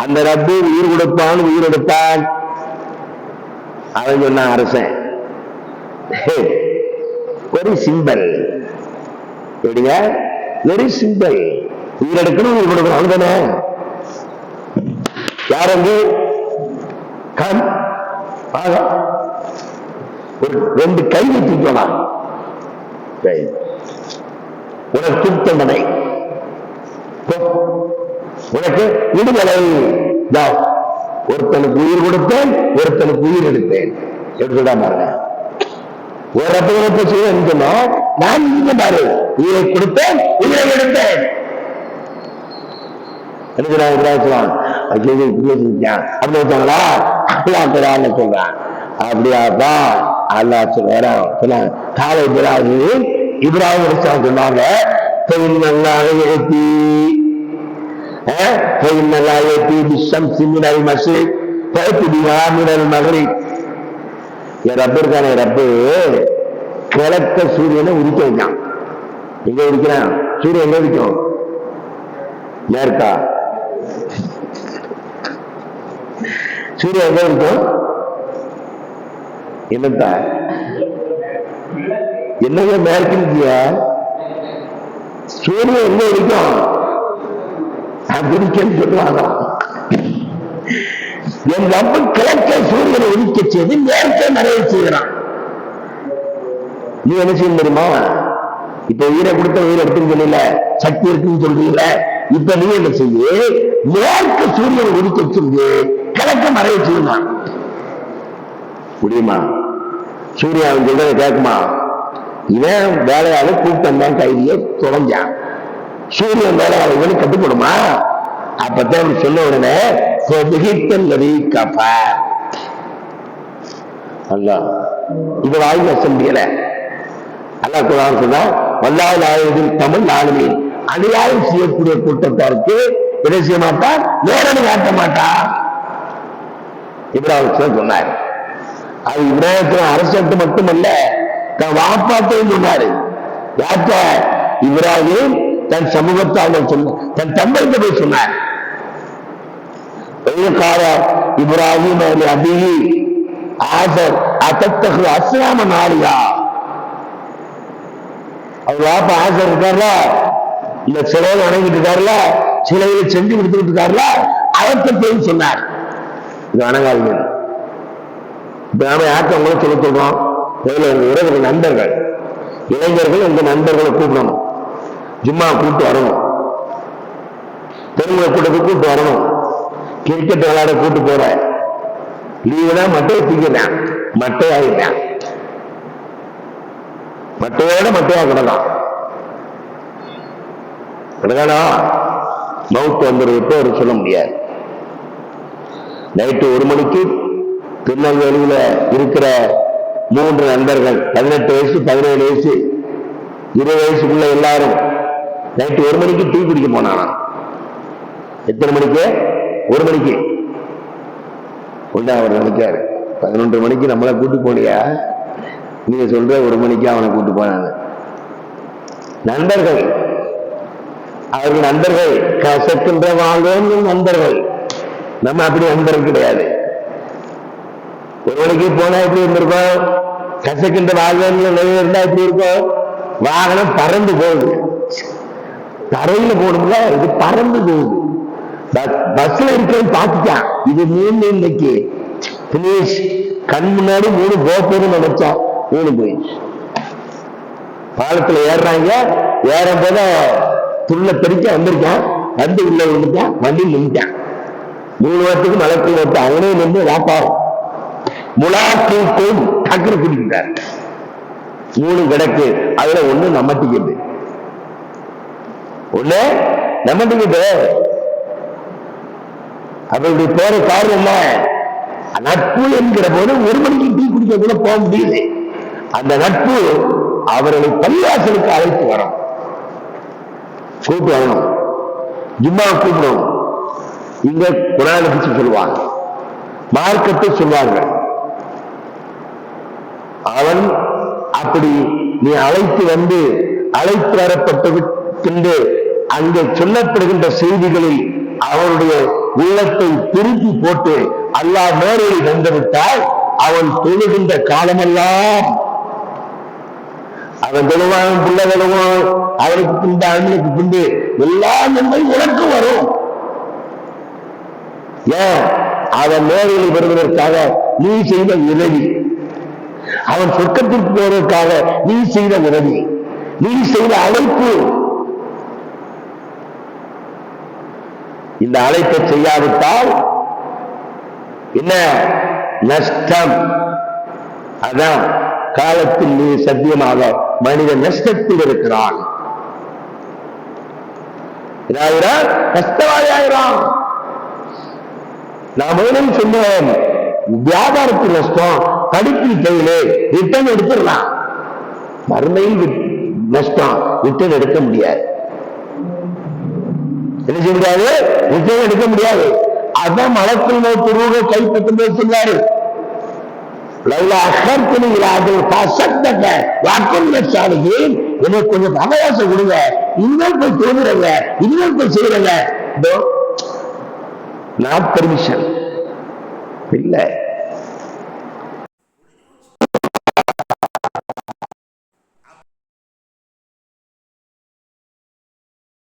அந்த ரப்பு உயிர் கொடுப்பான், உயிர் எடுப்பான். அவன் சொன்னான், அரசன் ஒரு சிம்பல், எப்படிங்க? Very simple. உயிர் எடுக்கணும், உயிர் கொடுக்கணும், அவ்வளவுதானே. யாரு ஒரு 2 கை வச்சுக்கலாம், உனக்கு துத்தமனை, உனக்கு விடுதலை. ஒருத்தனுக்கு உயிர் கொடுத்தேன், ஒருத்தனுக்கு உயிர் எடுத்தேன். எப்படி சொல்றா பாருங்க. ஒரு ரப்ப செய்ய நான் இங்க பாரு, உயிரை கொடுத்தேன், உயிரை எடுத்தேன். அப்படி வச்சாங்களா? அல்லா சொல்றான், அப்படியாப்பா அல்லா சொல்ல காலை இப்ராஹிம் சொன்னாங்க, என் ரப்பு இருக்கான ரப்பு கிழக்க சூரியனை உதிக்க வைக்கான். எங்க உதிக்கிறான்? சூரியன் எங்க உதிக்கும்? மேற்கா. சூரியன் எங்க இருக்கும்? என்னத்தா என்னங்க மேற்கிய சூரியன் எங்க இருக்கும்? சொல்லுவாங்க. என் ரப்பு கிழக்க சூரியனை உதிக்க செய்து மேற்க நிறைய செய்கிறான். நீ என்ன செய்ய தெரியுமா? இப்ப உயிரை கொடுத்த உயிரை எடுத்துன்னு சொல்லல, சக்தி இருக்குன்னு சொல்றீங்கள, இப்ப நீ என்ன செய்ய, மேற்க சூரியனை உதிக்க செய்து கிழக்க மறைய செய்யலாம். முடியுமா? சூரியன் சொல்றதை கேட்குமா? இவன் வேலையாளு கூட்டம் தான் கைதியை தொலைஞ்சான். சூரியன் வேலையாளு கட்டுப்படுமா? அப்பதான் சொன்ன உடனே இது வாய்ப்பு வச முடியல. அல்லா குரான் சொன்னா வல்லாஹ் லா யஹ்தில் தமிழ் ஆளுமே, அநியாயம் செய்யக்கூடிய கூட்டத்தாருக்கு என்ன செய்ய மாட்டான், நேரடி காட்ட மாட்டான். இப்ராஹிம் சொன்னார். அது இப்ராஹிம் அரசு மட்டுமல்ல, தன் வாப்பாட்டையும் சொன்னாரு. யார்ட்ட? இப்ராஹிம் தன் சமூகத்தால் சொன்ன, தன் தந்தைக்கு போய் சொன்னார். இப்ராஹிம் அபிஹி ஆசர் அத்தகு அஸ்லாம நாளியா. அவர் வாப்பா ஆசர் இருக்காருல, இந்த சிலையில வணங்கிட்டு இருக்காருல, சிலையில செஞ்சு கொடுத்துட்டு இருக்காருல, அவர்கிட்ட போய் சொன்னார். இது வணங்காதீங்க. இப்ப நாம யார்கிட்ட உங்களை சொல்ல சொல்றோம்? உறவு நண்பர்கள், இளைஞர்கள் இந்த நண்பர்களை கூப்பிடணும், ஜும்மா கூப்பிட்டு வரணும், பெருமுறை கூட்டத்துக்கு கூப்பிட்டு வரணும், கிரிக்கெட் விளையாட கூட்டு போற, லீவுனா மட்டையை தூக்கிட்டான், மட்டையாகிட்டான், மட்டையோட மட்டையா கிடலாம். கிடக்கானா மவுத் வந்துருப்போ ஒரு சொல்ல முடியாது. நைட்டு 1 மணிக்கு திருநெல்வேலியில இருக்கிற 3 நண்பர்கள், 18 வயசு 17 வயசு 20 வயசுக்குள்ள எல்லாரும் நைட்டு 1 மணிக்கு டீ குடிக்க போனானா. எத்தனை மணிக்கு? 1 மணிக்கு. உண்டா அவர் நினைச்சாரு 11 மணிக்கு நம்மளை கூட்டு போனியா, நீங்க சொல்ற 1 மணிக்கு அவனை கூட்டு போனாங்க. நண்பர்கள், அவர்கள் நண்பர்கள், கசக்கின்ற வாழ்வும் நண்பர்கள். நம்ம அப்படி நண்பர்கள் கிடையாது. 1 மணிக்கு போனா எப்படி இருந்திருக்கோம்? கசக்கின்ற வாழ்வு இருந்தா எப்படி இருக்கும்? வாகனம் பறந்து போகுது, தரையில போடும்ல, இது பறந்து போகுது. பஸ்ல இருக்கேன்னு பார்த்துட்டான், இது 3 இன்னைக்கு பினிஷ். கண் முன்னாடி 3 போப்போன்னு நினைச்சான், 3 போயிடுச்சு. பாலத்துல ஏறுறாங்க, ஏறும் போத துள்ள தெரிக்க வந்திருக்கான், வந்து உள்ள விழுந்துட்டான், வண்டி நின்றுட்டான். 3 வருஷத்துக்கு மலைக்கு ஓட்டு அவனே நின்று வாப்பாவும் முலாக்கும் டக்குனு குடிக்கிறார். 3 கிடக்கு, அதுல 1 நம்ம டிக்கெட்டு, 1 நம்ம டிக்கெட்டு. அப்படி போற காரணம் என்ன? நட்பு என்கிற போது 1 மணிக்கு டீ குடிக்க கூட போக முடியுது. அந்த நட்பு அவர்களை பள்ளிவாசலுக்கு அழைத்து வரும், கூப்பிட்டு வரணும், ஜும்மா கூப்பிடணும். இங்க குரானை பற்றி சொல்லுவாங்க, மார்க்கத்தை சொல்வாங்க. அவன் அப்படி நீ அழைத்து வந்து அழைத்து வரப்பட்டு அங்கே சொல்லப்படுகின்ற செய்திகளில் அவருடைய உள்ளத்தை திருப்பி போட்டு அல்லாஹ் நேரில் வந்துவிட்டால் அவன் தொழுகின்ற காலமெல்லாம் அவன் தொழுவான், பிள்ளை தொழுவான், அவனுக்கு பின்பு அவனுக்கு பின்பு எல்லா நன்மை உனக்கு வரும். ஏன்? அவன் நேரில் வருவதற்காக நீ செய்த உதவி, அவன் சொர்க்கத்திற்கு போவதற்காக நீ செய்த உதவி, நீ செய்த அழைப்பு. இந்த அழைப்பை செய்யாவிட்டால் என்ன நஷ்டம்? அதான் காலத்தில் நீ சத்தியமாக மனித நஷ்டத்தில் இருக்கிறான், கஷ்டவாதியாகிறான். நான் மேலும் சொன்னேன், வியாபாரத்தில் நஷ்டம், படிப்பில் கையிலே ரிட்டர்ன் எடுத்துடலாம், மறுமையில் நஷ்டம், ரிட்டர்ன் எடுக்க முடியாது. என்ன செய்ய முடியாது? ரிட்டர்ன் எடுக்க முடியாது. அதான் மலக்குள் மௌத் ரூஹை கைப்பற்றும்போது சொன்னாரு, எனக்கு கொஞ்சம் அவகாசம் கொடுங்க, இனிமேல் போய் தோணுறங்க, இனிமேல் போய் செய்யறங்க. நாட் பெர்மிஷன் இல்லை.